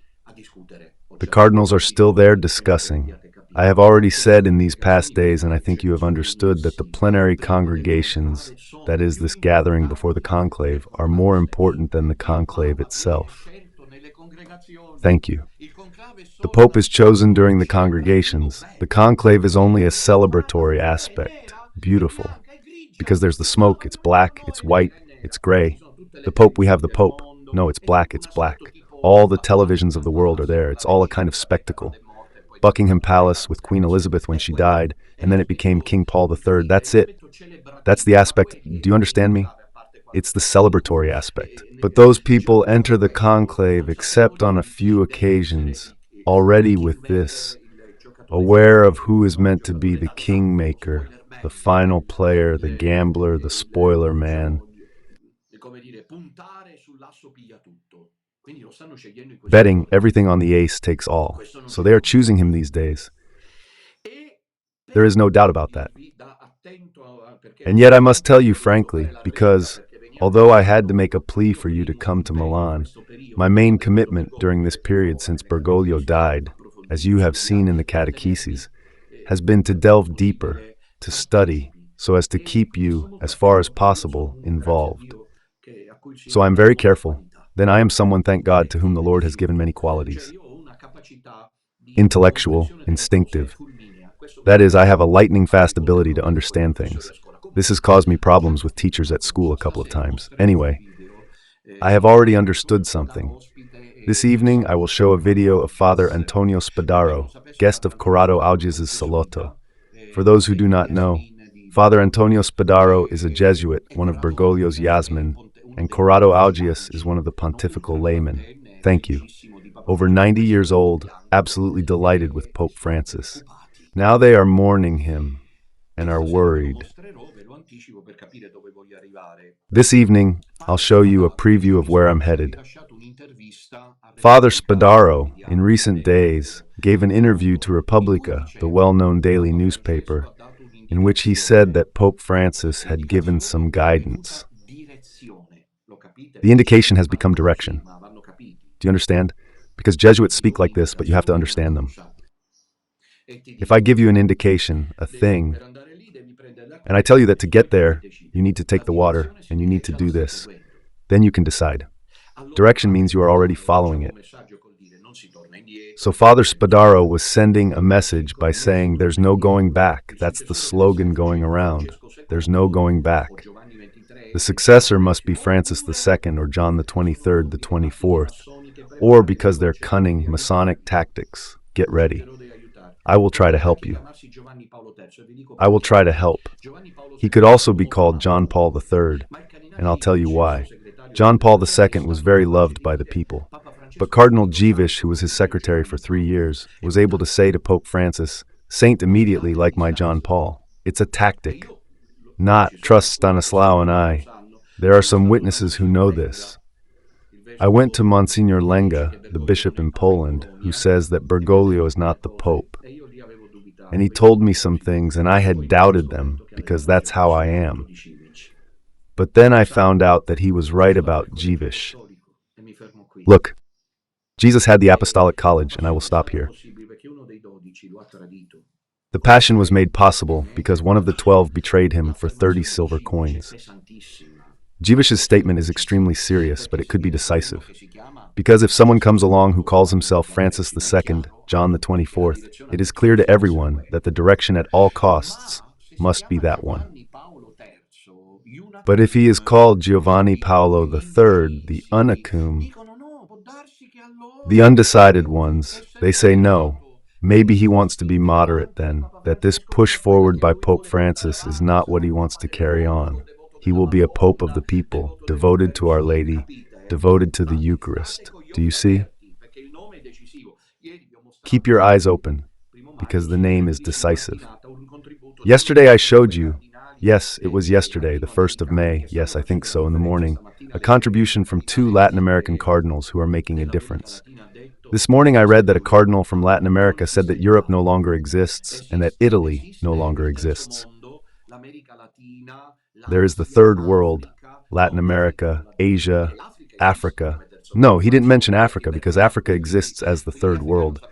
The cardinals are still there discussing. I have already said in these past days, and I think you have understood, that the plenary congregations, that is, this gathering before the conclave, are more important than the conclave itself. Thank you. The Pope is chosen during the congregations. The conclave is only a celebratory aspect. Beautiful. Because there's the smoke, it's black, it's white, it's gray. The Pope, we have the Pope. No, it's black, it's black. All the televisions of the world are there. It's all a kind of spectacle. Buckingham Palace with Queen Elizabeth when she died, and then it became King Paul III. That's it. That's the aspect. Do you understand me? It's the celebratory aspect. But those people enter the conclave, except on a few occasions, already with this, aware of who is meant to be the kingmaker, the final player, the gambler, the spoiler man. Betting everything on the ace takes all. So they are choosing him these days. There is no doubt about that. And yet I must tell you frankly, because although I had to make a plea for you to come to Milan, my main commitment during this period since Bergoglio died, as you have seen in the catechesis, has been to delve deeper, to study, so as to keep you, as far as possible, involved. So I'm very careful. Then I am someone, thank God, to whom the Lord has given many qualities. intellectual, instinctive. That is, I have a lightning-fast ability to understand things. This has caused me problems with teachers at school a couple of times. Anyway, I have already understood something. This evening, I will show a video of Father Antonio Spadaro, guest of 𝐸 𝐸𝐵𝐺. For those who do not know, Father Antonio Spadaro is a Jesuit, one of Bergoglio's 𝐤 and 𝐸 𝐸𝐵𝐺 is one of the pontifical laymen. Thank you. Over 90 years old, absolutely delighted with Pope Francis. Now they are mourning him and are worried. This evening, I'll show you a preview of where I'm headed. Father Spadaro, in recent days, gave an interview to Repubblica, the well-known daily newspaper, in which he said that Pope Francis had given some guidance. The indication has become direction. Do you understand? Because Jesuits speak like this, but you have to understand them. If I give you an indication, a thing, and I tell you that to get there, you need to take the water, and you need to do this, then you can decide. Direction means you are already following it. So Father Spadaro was sending a message by saying, there's no going back. That's the slogan going around. There's no going back. The successor must be Francis II or John the 23rd, the 24th, or because they're cunning Masonic tactics. Get ready. I will try to help you. I will try to help. He could also be called John Paul III, and I'll tell you why. John Paul II was very loved by the people, but Cardinal 𝐥'𝐸𝐵, who was his secretary for 3 years, was able to say to Pope Francis, Saint immediately like my John Paul. It's a tactic. Not trust Stanislao and I. There are some witnesses who know this. I went to Monsignor Lenga, the bishop in Poland, who says that Bergoglio is not the Pope. And he told me some things, and I had doubted them, because that's how I am. But then I found out that he was right about 𝐥'𝐸𝐵. Look, Jesus had the Apostolic College, and I will stop here. The Passion was made possible because one of the 12 betrayed him for 30 silver coins. 𝐥'𝐸𝐵's statement is extremely serious, but it could be decisive. Because if someone comes along who calls himself Francis II, John the 24th, it is clear to everyone that the direction at all costs must be that one. But if he is called Giovanni Paolo III, the unaccum, the undecided ones, they say no. Maybe he wants to be moderate then, that this push forward by Pope Francis is not what he wants to carry on. He will be a Pope of the people, devoted to Our Lady, devoted to the Eucharist. Do you see? Keep your eyes open, because the name is decisive. Yesterday I showed you, yes, it was yesterday, the 1st of May, yes, I think so, in the morning, a contribution from 2 Latin American cardinals who are making a difference. This morning I read that a cardinal from Latin America said that Europe no longer exists and that Italy no longer exists. There is the third world, Latin America, Asia, Africa. No, he didn't mention Africa because Africa exists as the third world.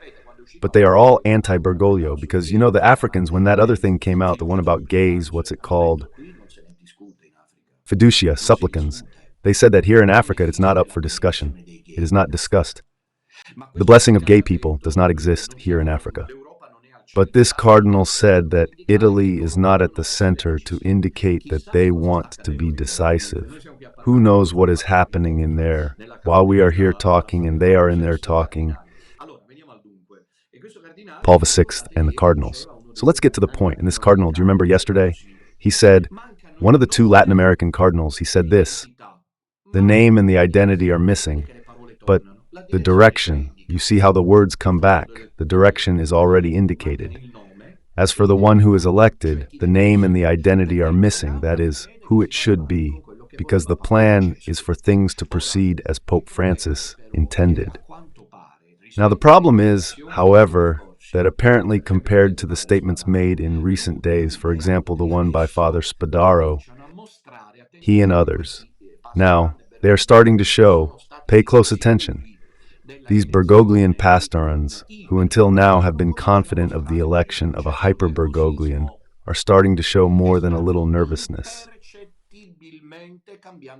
But they are all anti-Bergoglio because, you know, the Africans, when that other thing came out, the one about gays, what's it called? Fiducia, supplicans. They said that here in Africa it's not up for discussion. It is not discussed. The blessing of gay people does not exist here in Africa. But this cardinal said that Italy is not at the center to indicate that they want to be decisive. Who knows what is happening in there while we are here talking and they are in there talking? Paul VI and the cardinals. So let's get to the point. And this cardinal, do you remember yesterday? He said, one of the 2 Latin American cardinals, he said this, the name and the identity are missing, but the direction, you see how the words come back, the direction is already indicated. As for the one who is elected, the name and the identity are missing, that is, who it should be, because the plan is for things to proceed as Pope Francis intended. Now the problem is, however, that apparently compared to the statements made in recent days, for example the one by Father Spadaro, he and others, now they are starting to show, pay close attention, these Bergoglian pastorans, who until now have been confident of the election of a hyper-Bergoglian, are starting to show more than a little nervousness.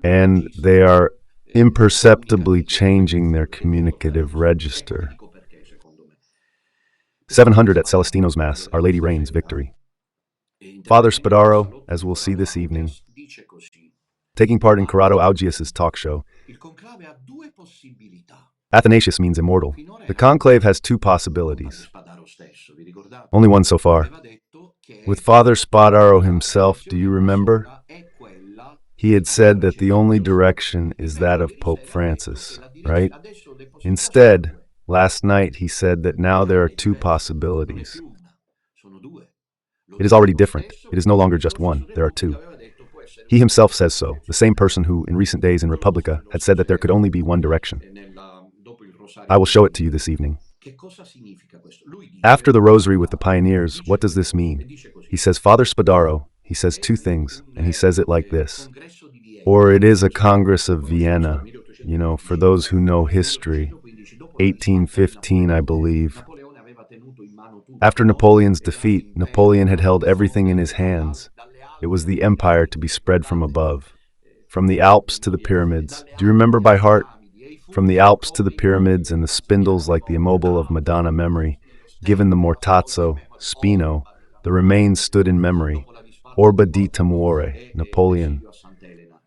And they are imperceptibly changing their communicative register. 700 at Celestino's Mass, Our Lady reigns, victory. Father Spadaro, as we'll see this evening, taking part in 𝐷𝐼𝐸 𝐲'𝐻 talk show. Athanasius means immortal. The conclave has two possibilities. Only one so far. With Father Spadaro himself, do you remember? He had said that the only direction is that of Pope Francis, right? Instead, last night he said that now there are two possibilities. It is already different. It is no longer just one. There are two. He himself says so, the same person who, in recent days in Repubblica, had said that there could only be one direction. I will show it to you this evening. After the rosary with the pioneers, what does this mean? He says, Father Spadaro, he says two things, and he says it like this. Or it is a Congress of Vienna, for those who know history, 1815, I believe. After Napoleon's defeat, Napoleon had held everything in his hands. It was the empire to be spread from above. From the Alps to the pyramids. Do you remember by heart? From the Alps to the pyramids and the spindles like the immobile of Madonna memory, given the mortazzo, Spino, the remains stood in memory. Orba di Timore, Napoleon.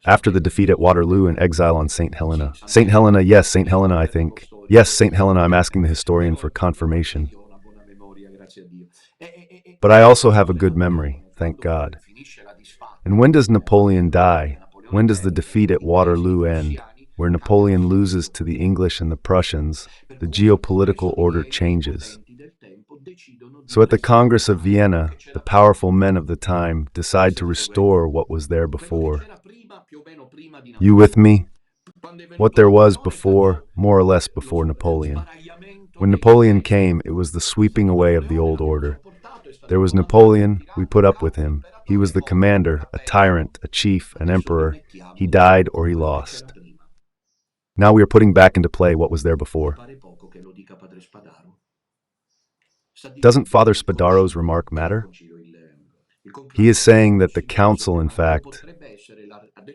After the defeat at Waterloo and exile on St. Helena. St. Helena, yes, St. Helena, I think. Yes, St. Helena, I'm asking the historian for confirmation. But I also have a good memory, thank God. And when does Napoleon die? When does the defeat at Waterloo end? Where Napoleon loses to the English and the Prussians, the geopolitical order changes. So at the Congress of Vienna, the powerful men of the time decide to restore what was there before. You with me? What there was before, more or less before Napoleon. When Napoleon came, it was the sweeping away of the old order. There was Napoleon, we put up with him. He was the commander, a tyrant, a chief, an emperor. He died or he lost. Now we are putting back into play what was there before. Doesn't Father Spadaro's remark matter? He is saying that the council, in fact,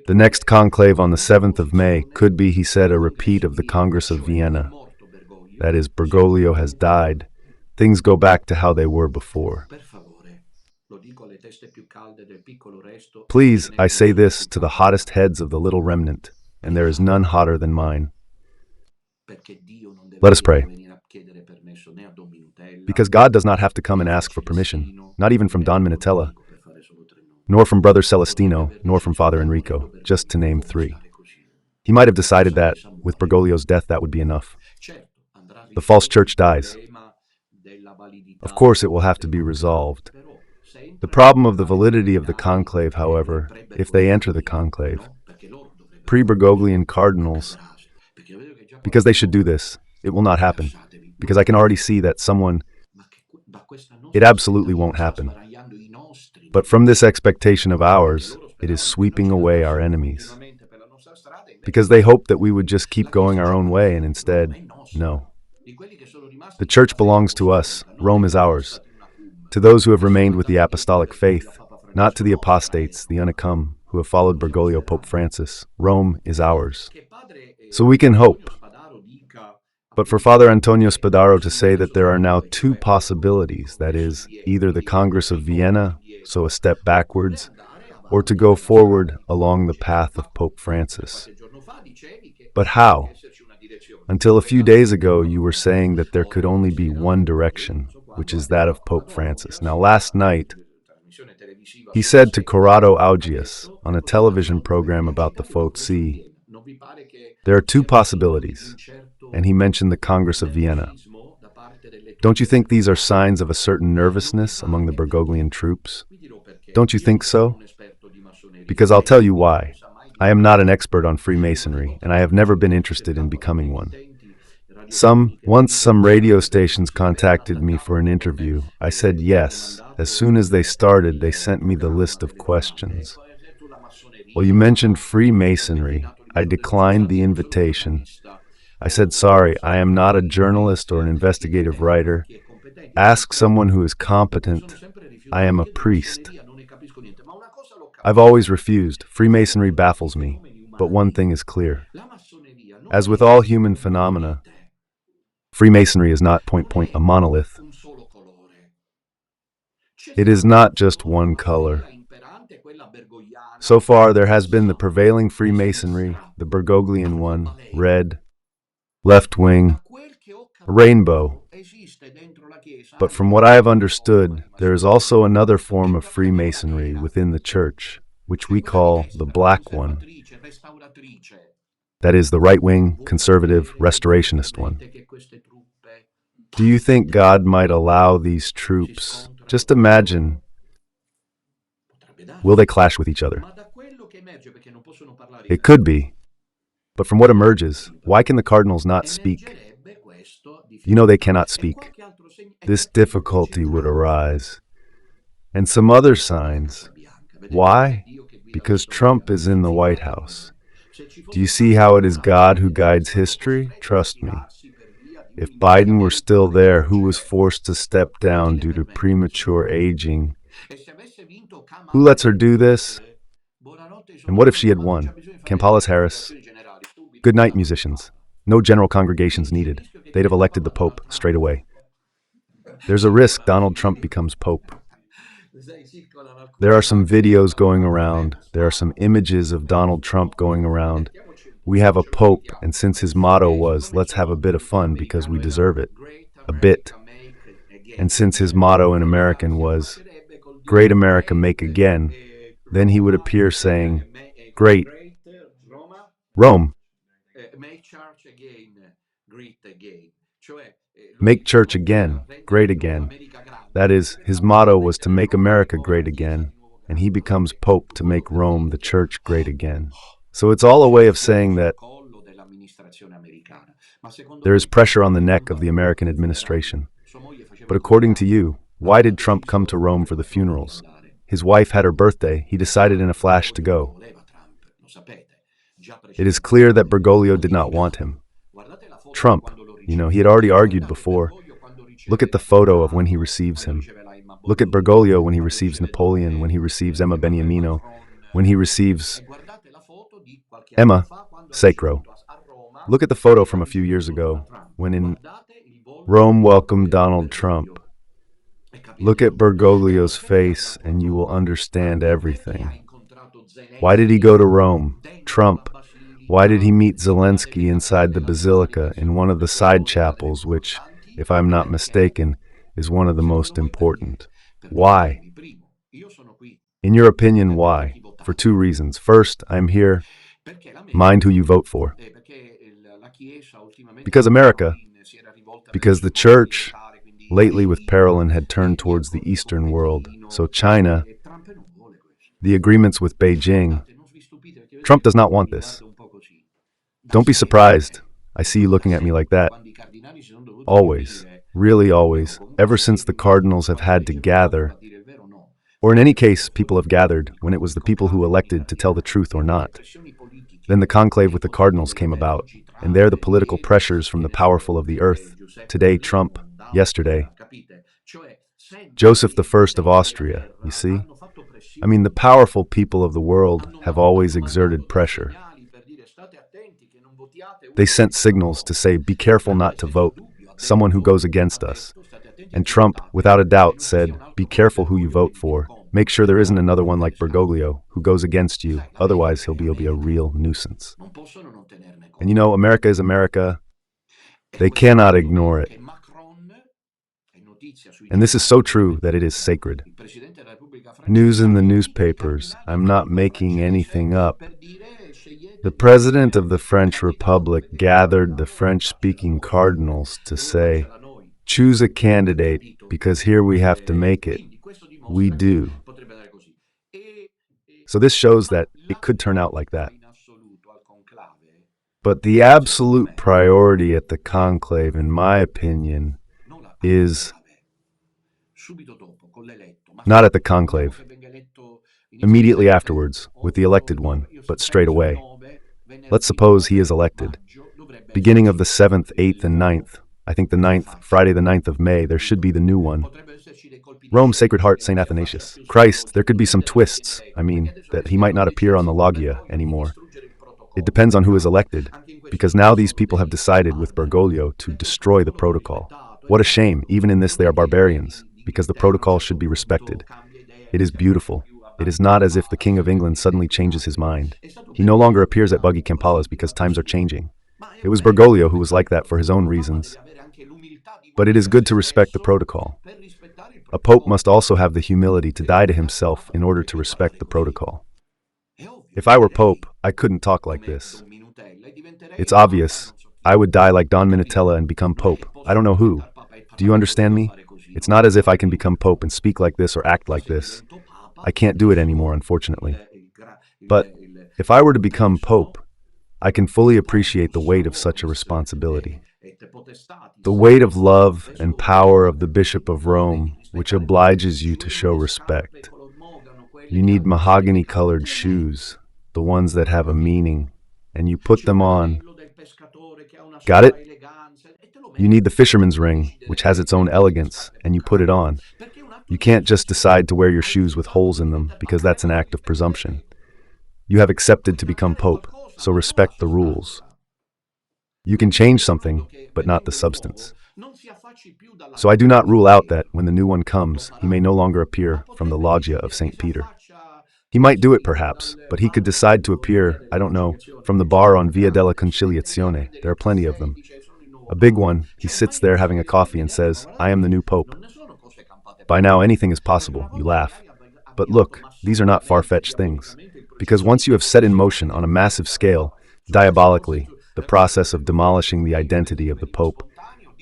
the next conclave on the 7th of May could be, he said, a repeat of the Congress of Vienna. That is, Bergoglio has died. Things go back to how they were before. Please, I say this to the hottest heads of the little remnant, and there is none hotter than mine. Let us pray. Because God does not have to come and ask for permission, not even from Don Minutella, nor from Brother Celestino, nor from Father Enrico, just to name three. He might have decided that, with Bergoglio's death, that would be enough. The false church dies. Of course, it will have to be resolved. The problem of the validity of the conclave, however, if they enter the conclave, pre-Bergoglian cardinals, because they should do this, it will not happen, because I can already see that it absolutely won't happen. But from this expectation of ours, it is sweeping away our enemies. Because they hope that we would just keep going our own way, and instead, no. The church belongs to us, Rome is ours. To those who have remained with the apostolic faith, not to the apostates, the unaccome, who have followed Bergoglio, Pope Francis, Rome is ours. So we can hope. But for Father Antonio Spadaro to say that there are now two possibilities, that is, either the Congress of Vienna, so a step backwards, or to go forward along the path of Pope Francis. But how? Until a few days ago, you were saying that there could only be one direction, which is that of Pope Francis. Now, last night, he said to 𝐷𝐼𝐸 𝐲'𝐻 on a television program about the 𝐓𝐿𝐶, there are two possibilities, and he mentioned the Congress of Vienna. Don't you think these are signs of a certain nervousness among the Bergoglian troops? Don't you think so? Because I'll tell you why. I am not an expert on Freemasonry, and I have never been interested in becoming one. Once some radio stations contacted me for an interview. I said yes. As soon as they started, they sent me the list of questions. Well, you mentioned Freemasonry. I declined the invitation. I said, sorry, I am not a journalist or an investigative writer. Ask someone who is competent. I am a priest. I've always refused. Freemasonry baffles me. But one thing is clear. As with all human phenomena, Freemasonry is not a monolith. It is not just one color. So far, there has been the prevailing Freemasonry, the Bergoglian one, red, left wing, a rainbow. But from what I have understood, there is also another form of Freemasonry within the Church, which we call the black one. That is the right-wing, conservative, restorationist one. Do you think God might allow these troops? Just imagine, will they clash with each other? It could be. But from what emerges, why can the cardinals not speak? You know they cannot speak. This difficulty would arise. And some other signs. Why? Because Trump is in the White House. Do you see how it is God who guides history? Trust me. If Biden were still there, who was forced to step down due to premature aging? Who lets her do this? And what if she had won? Kamala Harris. Good night, musicians. No general congregations needed. They'd have elected the Pope straight away. There's a risk Donald Trump becomes Pope. There are some videos going around. There are some images of Donald Trump going around. We have a Pope, and since his motto was, let's have a bit of fun because we deserve it. A bit. And since his motto in American was, Great America Make Again, then he would appear saying, Great Rome. Make church again, great again. That is, his motto was to make America great again, and he becomes Pope to make Rome, the church, great again. So it's all a way of saying that there is pressure on the neck of the American administration. But according to you, why did Trump come to Rome for the funerals? His wife had her birthday. He decided in a flash to go. It is clear that Bergoglio did not want him. Trump, he had already argued before. Look at the photo of when he receives him. Look at Bergoglio when he receives Napoleon, when he receives Emma Beniamino, when he receives Emma Sacro. Look at the photo from a few years ago, when in Rome welcomed Donald Trump. Look at Bergoglio's face and you will understand everything. Why did he go to Rome? Trump. Why did he meet Zelensky inside the Basilica in one of the side chapels, which, if I'm not mistaken, is one of the most important? Why? In your opinion, why? For two reasons. First, I'm here. Mind who you vote for. Because America, because the Church, lately with Parolin, had turned towards the Eastern world. So China, the agreements with Beijing. Trump does not want this. Don't be surprised. I see you looking at me like that. Always, really always, ever since the cardinals have had to gather, or in any case, people have gathered when it was the people who elected to tell the truth or not. Then the conclave with the cardinals came about, and there the political pressures from the powerful of the earth. Today, Trump. Yesterday, Joseph I of Austria, you see? I mean, the powerful people of the world have always exerted pressure. They sent signals to say, be careful not to vote, someone who goes against us. And Trump, without a doubt, said, be careful who you vote for. Make sure there isn't another one like Bergoglio who goes against you, otherwise he'll be a real nuisance. And America is America. They cannot ignore it. And this is so true that it is sacred. News in the newspapers. I'm not making anything up. The President of the French Republic gathered the French-speaking cardinals to say, choose a candidate, because here we have to make it. We do. So this shows that it could turn out like that. But the absolute priority at the conclave, in my opinion, is not at the conclave, immediately afterwards, with the elected one, but straight away. Let's suppose he is elected. Beginning of the 7th, 8th, and 9th, I think the 9th, Friday the 9th of May, there should be the new one. Rome, Sacred Heart, St. Athanasius. Christ, there could be some twists, that he might not appear on the loggia anymore. It depends on who is elected, because now these people have decided with Bergoglio to destroy the protocol. What a shame, even in this they are barbarians. because the protocol should be respected. It is beautiful. It is not as if the King of England suddenly changes his mind. He no longer appears at Buckingham Palace because times are changing. It was Bergoglio who was like that for his own reasons. But it is good to respect the protocol. A pope must also have the humility to die to himself in order to respect the protocol. If I were pope, I couldn't talk like this. It's obvious. I would die like Don Minutella and become pope. I don't know who. Do you understand me? It's not as if I can become pope and speak like this or act like this. I can't do it anymore, unfortunately. But if I were to become pope, I can fully appreciate the weight of such a responsibility. The weight of love and power of the Bishop of Rome, which obliges you to show respect. You need mahogany-colored shoes, the ones that have a meaning, and you put them on. Got it? You need the fisherman's ring, which has its own elegance, and you put it on. You can't just decide to wear your shoes with holes in them, because that's an act of presumption. You have accepted to become pope, so respect the rules. You can change something, but not the substance. So I do not rule out that, when the new one comes, he may no longer appear from the loggia of St. Peter. He might do it perhaps, but he could decide to appear, I don't know, from the bar on Via della Conciliazione. There are plenty of them. A big one, he sits there having a coffee and says, "I am the new pope." By now anything is possible, you laugh. But look, these are not far-fetched things. Because once you have set in motion on a massive scale, diabolically, the process of demolishing the identity of the pope,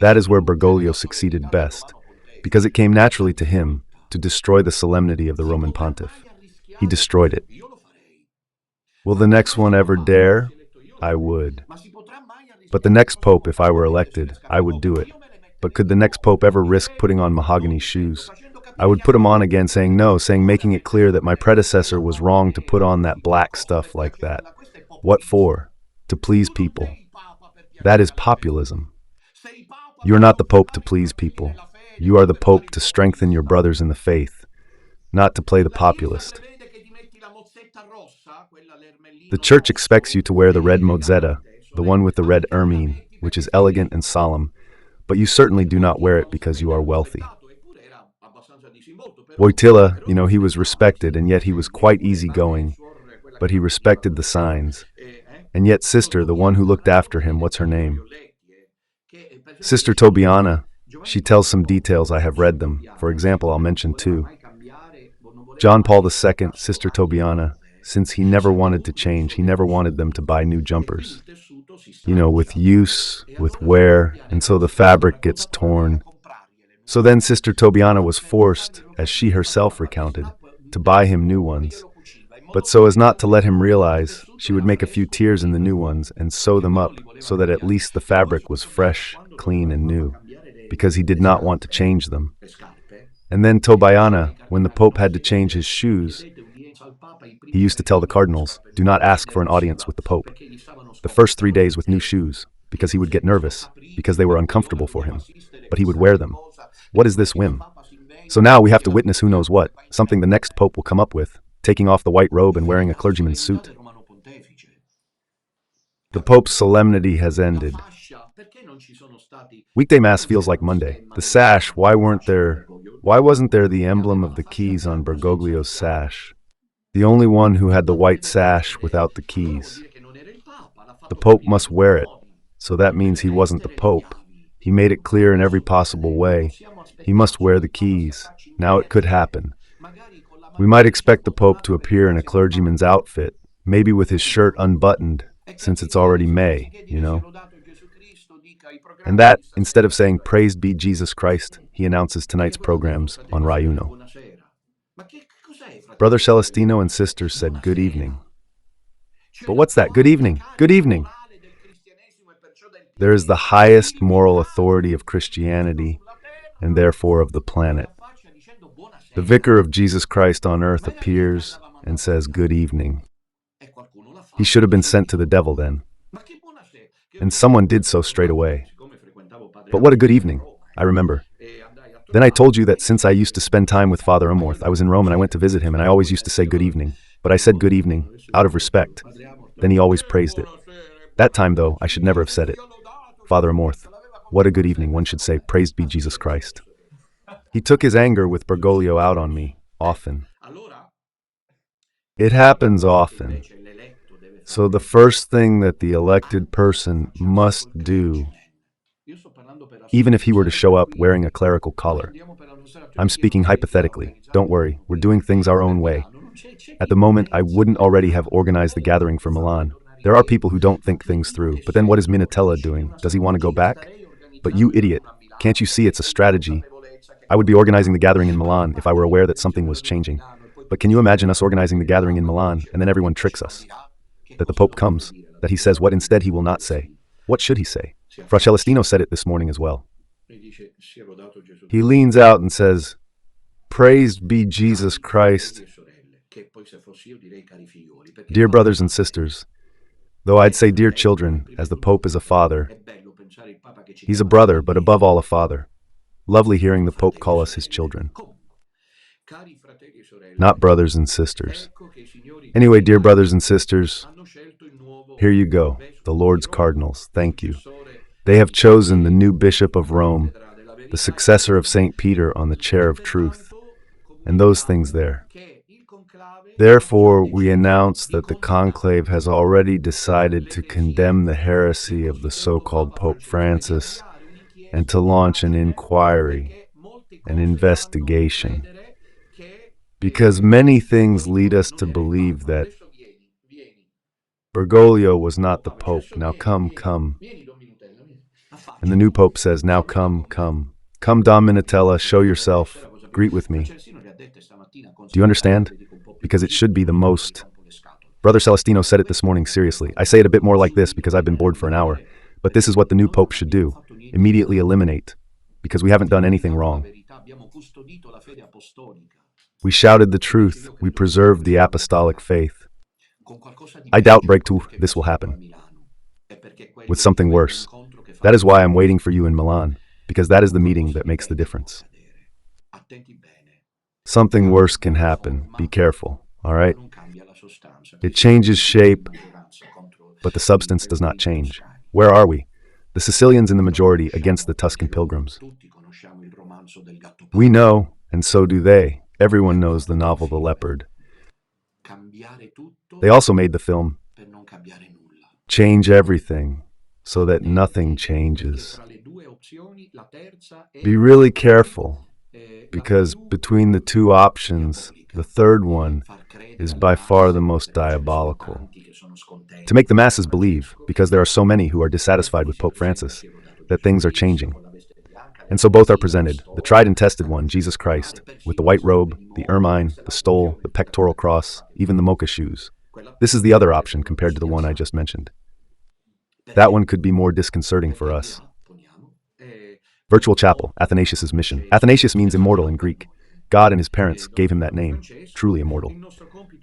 that is where Bergoglio succeeded best, because it came naturally to him to destroy the solemnity of the Roman pontiff. He destroyed it. Will the next one ever dare? I would. But the next pope, if I were elected, I would do it. But could the next pope ever risk putting on mahogany shoes? I would put them on again, saying no, making it clear that my predecessor was wrong to put on that black stuff like that. What for? To please people. That is populism. You are not the pope to please people. You are the pope to strengthen your brothers in the faith, not to play the populist. The church expects you to wear the red mozzetta, the one with the red ermine, which is elegant and solemn, but you certainly do not wear it because you are wealthy. Wojtyla, he was respected, and yet he was quite easygoing, but he respected the signs. And yet Sister, the one who looked after him, what's her name? Sister Tobiana, she tells some details, I have read them. For example, I'll mention two. John Paul II, Sister Tobiana, since he never wanted to change, he never wanted them to buy new jumpers. With use, with wear, and so the fabric gets torn. So then Sister Tobiana was forced, as she herself recounted, to buy him new ones. But so as not to let him realize, she would make a few tears in the new ones and sew them up so that at least the fabric was fresh, clean, and new, because he did not want to change them. And then Tobiana, when the Pope had to change his shoes, he used to tell the cardinals, do not ask for an audience with the Pope. The first 3 days with new shoes, because he would get nervous, because they were uncomfortable for him, but he would wear them. What is this whim? So now we have to witness who knows what, something the next Pope will come up with, taking off the white robe and wearing a clergyman's suit. The Pope's solemnity has ended. Weekday Mass feels like Monday. The sash, why wasn't there the emblem of the keys on Bergoglio's sash? The only one who had the white sash without the keys. The Pope must wear it, so that means he wasn't the Pope. He made it clear in every possible way. He must wear the keys. Now it could happen. We might expect the Pope to appear in a clergyman's outfit, maybe with his shirt unbuttoned, since it's already May, And that, instead of saying, "Praised be Jesus Christ," he announces tonight's programs on Rai Uno. Brother Celestino and sisters said good evening. But what's that? Good evening. Good evening. There is the highest moral authority of Christianity, and therefore of the planet. The vicar of Jesus Christ on earth appears and says good evening. He should have been sent to the devil then. And someone did so straight away. But what a good evening, I remember. Then I told you that since I used to spend time with Father Amorth, I was in Rome and I went to visit him, and I always used to say good evening. But I said good evening, out of respect. Then he always praised it. That time, though, I should never have said it. Father Amorth, what a good evening, one should say, praised be Jesus Christ. He took his anger with Bergoglio out on me, often. It happens often. So the first thing that the elected person must do, even if he were to show up wearing a clerical collar, I'm speaking hypothetically, don't worry, we're doing things our own way. At the moment, I wouldn't already have organized the gathering for Milan. There are people who don't think things through, but then what is Minutella doing? Does he want to go back? But you idiot, can't you see it's a strategy? I would be organizing the gathering in Milan if I were aware that something was changing. But can you imagine us organizing the gathering in Milan and then everyone tricks us? That the Pope comes, that he says what instead he will not say. What should he say? Fra Celestino said it this morning as well. He leans out and says, "Praised be Jesus Christ." Dear brothers and sisters, though I'd say dear children, as the Pope is a father, he's a brother, but above all a father. Lovely hearing the Pope call us his children, not brothers and sisters. Anyway, dear brothers and sisters, here you go, the Lord's cardinals, thank you. They have chosen the new Bishop of Rome, the successor of St. Peter on the chair of truth, and those things there. Therefore, we announce that the conclave has already decided to condemn the heresy of the so-called Pope Francis and to launch an inquiry, an investigation. Because many things lead us to believe that Bergoglio was not the Pope. Now come, come. And the new Pope says, now come, come. Come, Dom Minutella, show yourself, greet with me. Do you understand? Because it should be the most. Brother Celestino said it this morning seriously. I say it a bit more like this because I've been bored for an hour. But this is what the new Pope should do. Immediately eliminate. Because we haven't done anything wrong. We shouted the truth. We preserved the apostolic faith. I doubt, Breakthrough, this will happen. With something worse. That is why I'm waiting for you in Milan. Because that is the meeting that makes the difference. Something worse can happen. Be careful, all right? It changes shape, but the substance does not change. Where are we? The Sicilians in the majority against the Tuscan pilgrims. We know, and so do they. Everyone knows the novel The Leopard. They also made the film Change Everything, so that nothing changes. Be really careful, because between the two options, the third one is by far the most diabolical. To make the masses believe, because there are so many who are dissatisfied with Pope Francis, that things are changing. And so both are presented, the tried and tested one, Jesus Christ, with the white robe, the ermine, the stole, the pectoral cross, even the mocha shoes. This is the other option compared to the one I just mentioned. That one could be more disconcerting for us. Virtual chapel, Athanasius' mission. Athanasius means immortal in Greek. God and his parents gave him that name, truly immortal.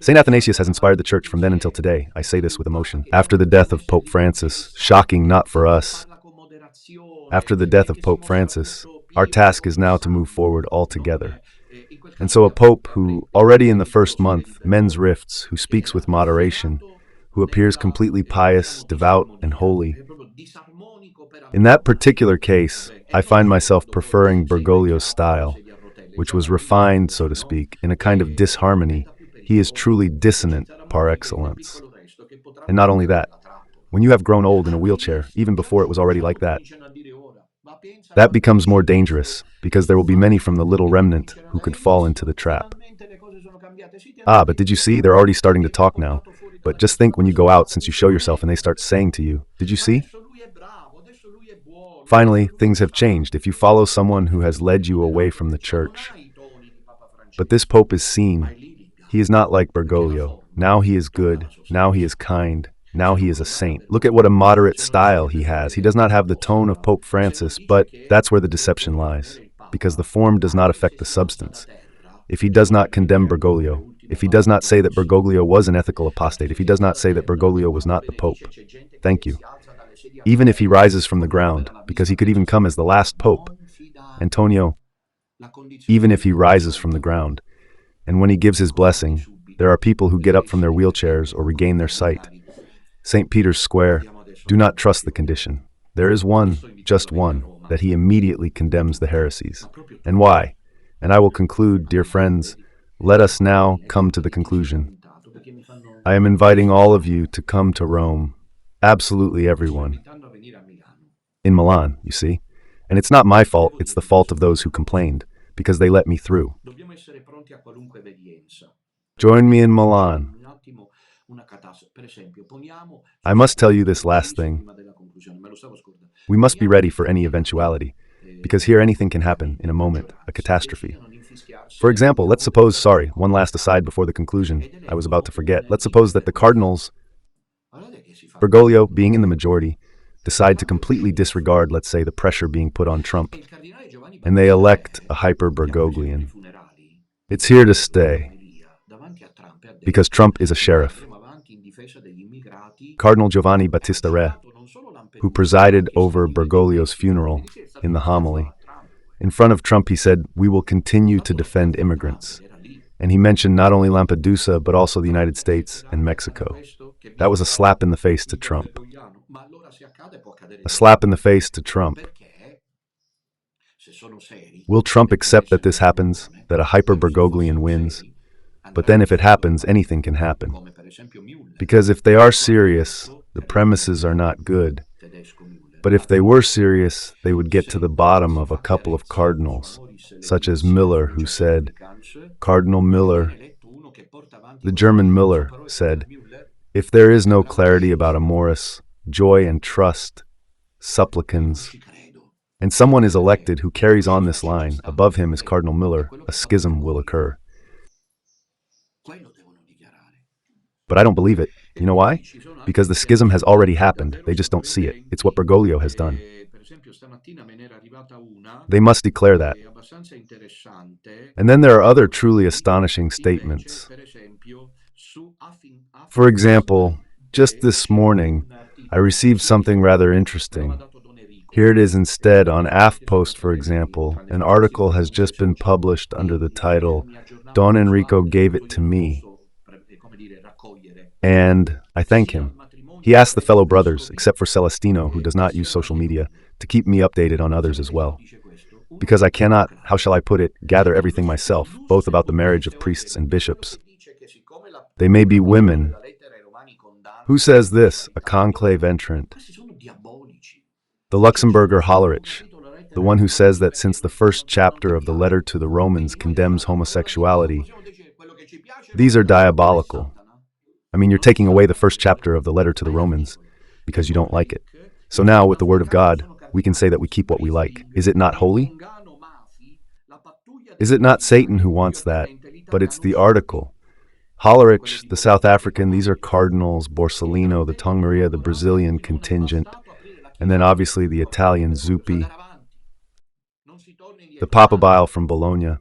St. Athanasius has inspired the Church from then until today. I say this with emotion. After the death of Pope Francis, shocking not for us, after the death of Pope Francis, our task is now to move forward all together. And so a Pope who, already in the first month, mends rifts, who speaks with moderation, who appears completely pious, devout, and holy. In that particular case, I find myself preferring Bergoglio's style, which was refined, so to speak, in a kind of disharmony. He is truly dissonant par excellence. And not only that, when you have grown old in a wheelchair, even before it was already like that, that becomes more dangerous, because there will be many from the little remnant who could fall into the trap. Ah, but did you see? They're already starting to talk now. But just think when you go out, since you show yourself and they start saying to you, did you see? Finally, things have changed if you follow someone who has led you away from the Church. But this Pope is seen. He is not like Bergoglio. Now he is good. Now he is kind. Now he is a saint. Look at what a moderate style he has. He does not have the tone of Pope Francis, but that's where the deception lies, because the form does not affect the substance. If he does not condemn Bergoglio, if he does not say that Bergoglio was an ethical apostate, if he does not say that Bergoglio was not the Pope, thank you. Even if he rises from the ground, because he could even come as the last Pope, Antonio, even if he rises from the ground, and when he gives his blessing, there are people who get up from their wheelchairs or regain their sight. St. Peter's Square, do not trust the condition. There is one, just one, that he immediately condemns the heresies. And why? And I will conclude, dear friends, let us now come to the conclusion. I am inviting all of you to come to Rome, absolutely everyone. In Milan, you see. And it's not my fault, it's the fault of those who complained, because they let me through. Join me in Milan. I must tell you this last thing. We must be ready for any eventuality, because here anything can happen in a moment, a catastrophe. For example, let's suppose, one last aside before the conclusion, I was about to forget. Let's suppose that the cardinals, Bergoglio being in the majority, decide to completely disregard, let's say, the pressure being put on Trump, and they elect a hyper-Bergoglian. It's here to stay, because Trump is a sheriff. Cardinal Giovanni Battista Re, who presided over Bergoglio's funeral in the homily, in front of Trump he said, "We will continue to defend immigrants." And he mentioned not only Lampedusa, but also the United States and Mexico. That was a slap in the face to Trump. A slap in the face to Trump. Will Trump accept that this happens, that a hyper-Bergoglian wins? But then if it happens, anything can happen. Because if they are serious, the premises are not good. But if they were serious, they would get to the bottom of a couple of cardinals, such as Miller, who said, Cardinal Miller, the German Miller, said, "If there is no clarity about amoris, joy and trust, supplicans," and someone is elected who carries on this line, above him is Cardinal Miller, a schism will occur. But I don't believe it. You know why? Because the schism has already happened. They just don't see it. It's what Bergoglio has done. They must declare that. And then there are other truly astonishing statements. For example, just this morning, I received something rather interesting. Here it is instead on AFPost, for example. An article has just been published under the title, Don Enrico Gave It to Me. And I thank him. He asked the fellow brothers, except for Celestino, who does not use social media, to keep me updated on others as well. Because I cannot, how shall I put it, gather everything myself, both about the marriage of priests and bishops. They may be women. Who says this? A conclave entrant. The Luxemburger Hollerich, the one who says that since the first chapter of the letter to the Romans condemns homosexuality, these are diabolical. I mean, you're taking away the first chapter of the letter to the Romans because you don't like it. So now, with the Word of God, we can say that we keep what we like. Is it not holy? Is it not Satan who wants that? But it's the article. Hollerich, the South African, these are cardinals, Borsellino, the Tongue Maria, the Brazilian contingent, and then obviously the Italian Zuppi, the Papabile from Bologna.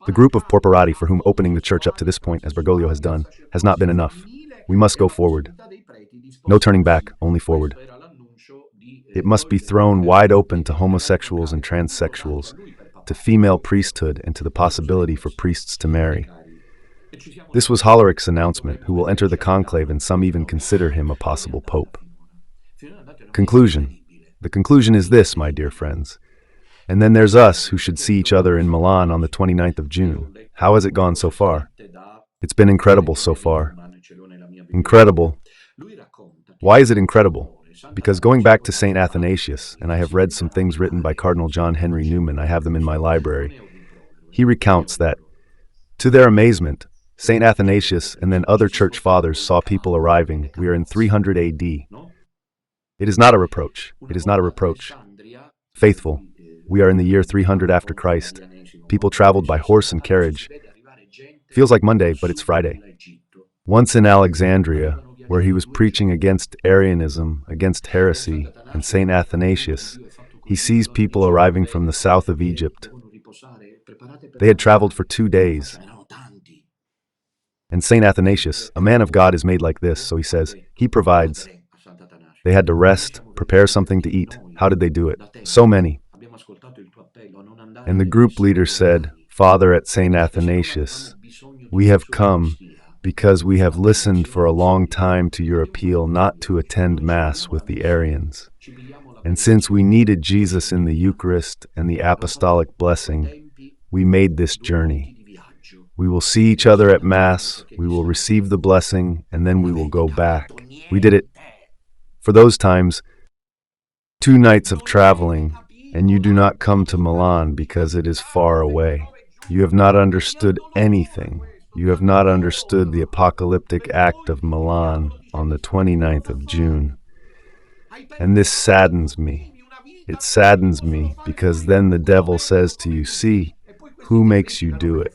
The group of Porporati for whom opening the church up to this point, as Bergoglio has done, has not been enough. We must go forward. No turning back, only forward. It must be thrown wide open to homosexuals and transsexuals, to female priesthood, and to the possibility for priests to marry. This was Hollerich's announcement, who will enter the conclave, and some even consider him a possible pope. Conclusion. The conclusion is this, my dear friends. And then there's us, who should see each other in Milan on the 29th of June. How has it gone so far? It's been incredible so far. Incredible. Why is it incredible? Because going back to St. Athanasius, and I have read some things written by Cardinal John Henry Newman, I have them in my library, he recounts that, to their amazement, St. Athanasius and then other church fathers saw people arriving. We are in 300 AD. It is not a reproach. It is not a reproach. Faithful. We are in the year 300 after Christ. People traveled by horse and carriage. Feels like Monday, but it's Friday. Once in Alexandria, where he was preaching against Arianism, against heresy, and St. Athanasius, he sees people arriving from the south of Egypt. They had traveled for 2 days. And St. Athanasius, a man of God, is made like this, so he says, he provides. They had to rest, prepare something to eat. How did they do it? So many. And the group leader said, Father at St. Athanasius, we have come because we have listened for a long time to your appeal not to attend Mass with the Arians. And since we needed Jesus in the Eucharist and the apostolic blessing, We made this journey. We will see each other at Mass, we will receive the blessing, and then we will go back. We did it. For those times, 2 nights of traveling, and you do not come to Milan because it is far away. You have not understood anything. You have not understood the apocalyptic act of Milan on the 29th of June. And this saddens me. It saddens me because then the devil says to you, see, who makes you do it?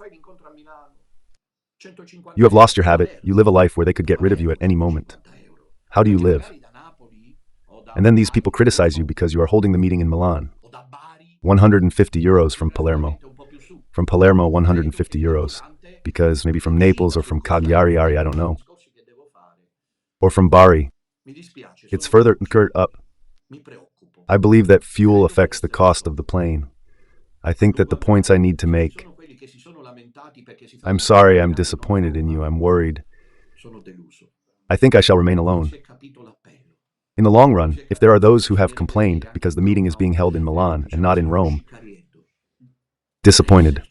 You have lost your habit. You live a life where they could get rid of you at any moment. How do you live? And then these people criticize you because you are holding the meeting in Milan. 150 euros from Palermo. From Palermo, 150 euros. Because maybe from Naples or from Cagliari, I don't know. Or from Bari. It's further up. I believe that fuel affects the cost of the plane. I think that the points I need to make. I'm sorry, I'm disappointed in you, I'm worried. I think I shall remain alone. In the long run, if there are those who have complained because the meeting is being held in Milan and not in Rome, disappointed.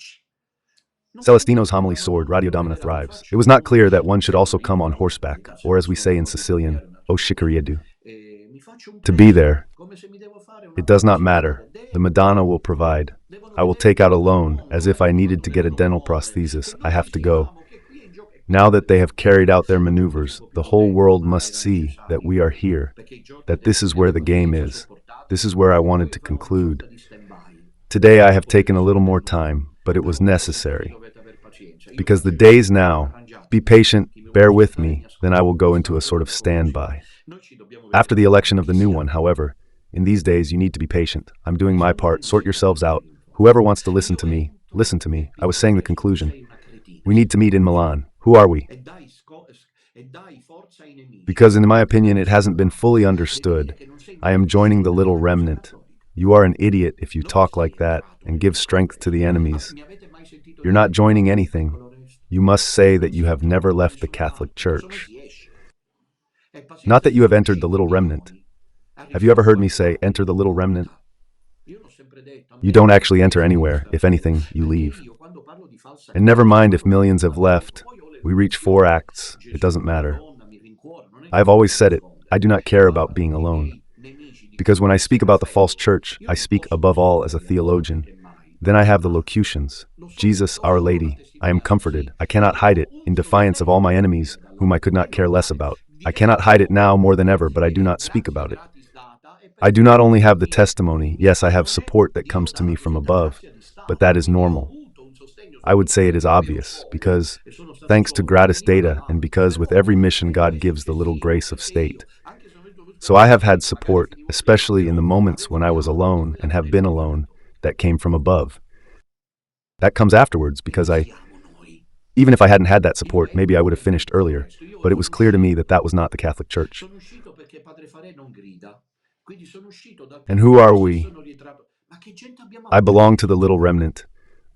Celestino's homily soared, Radio Domina thrives. It was not clear that one should also come on horseback, or as we say in Sicilian, 𝐕𝐤 to be there. It does not matter. The Madonna will provide. I will take out a loan, as if I needed to get a dental prosthesis. I have to go. Now that they have carried out their maneuvers, the whole world must see that we are here, that this is where the game is. This is where I wanted to conclude. Today I have taken a little more time, but it was necessary. Because the days now, be patient, bear with me, then I will go into a sort of standby. After the election of the new one, however, in these days you need to be patient. I'm doing my part, sort yourselves out. Whoever wants to listen to me, listen to me. I was saying the conclusion. We need to meet in Milan. Who are we? Because in my opinion it hasn't been fully understood. I am joining the little remnant. You are an idiot if you talk like that and give strength to the enemies. You're not joining anything. You must say that you have never left the Catholic Church. Not that you have entered the little remnant. Have you ever heard me say, enter the little remnant? You don't actually enter anywhere. If anything, you leave. And never mind if millions have left. We reach 4 acts. It doesn't matter. I've always said it. I do not care about being alone. Because when I speak about the false church, I speak above all as a theologian. Then I have the locutions. Jesus, Our Lady. I am comforted. I cannot hide it, in defiance of all my enemies, whom I could not care less about. I cannot hide it now more than ever, but I do not speak about it. I do not only have the testimony, yes, I have support that comes to me from above, but that is normal. I would say it is obvious, because, thanks to gratis data, and because with every mission God gives the little grace of state. So I have had support, especially in the moments when I was alone and have been alone, that came from above. That comes afterwards, because even if I hadn't had that support, maybe I would have finished earlier, but it was clear to me that that was not the Catholic Church. And who are we? I belong to the little remnant.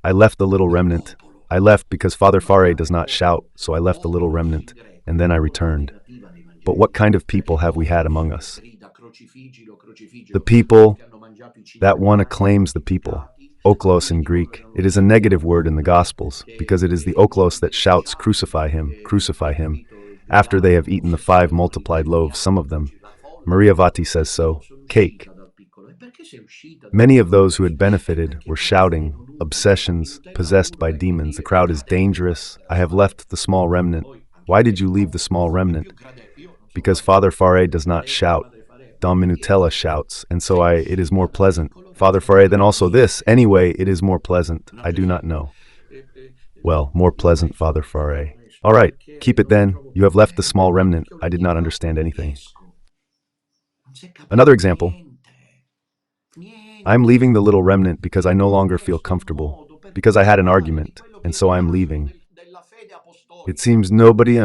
I left the little remnant. I left because Father Fare does not shout, so I left the little remnant, and then I returned. But what kind of people have we had among us? The people, that one acclaims the people. Oklos in Greek. It is a negative word in the Gospels, because it is the oklos that shouts, crucify him, after they have eaten the 5 multiplied loaves, some of them. Maria Vati says so. Cake. Many of those who had benefited were shouting, obsessions, possessed by demons. The crowd is dangerous. I have left the small remnant. Why did you leave the small remnant? Because Father Fare does not shout. Dom Minutella shouts, and so it is more pleasant. Father Fare, then also this. Anyway, it is more pleasant. I do not know. Well, more pleasant, Father Fare. All right, keep it then. You have left the small remnant. I did not understand anything. Another example. I'm leaving the little remnant because I no longer feel comfortable, because I had an argument, and so I'm leaving. It seems nobody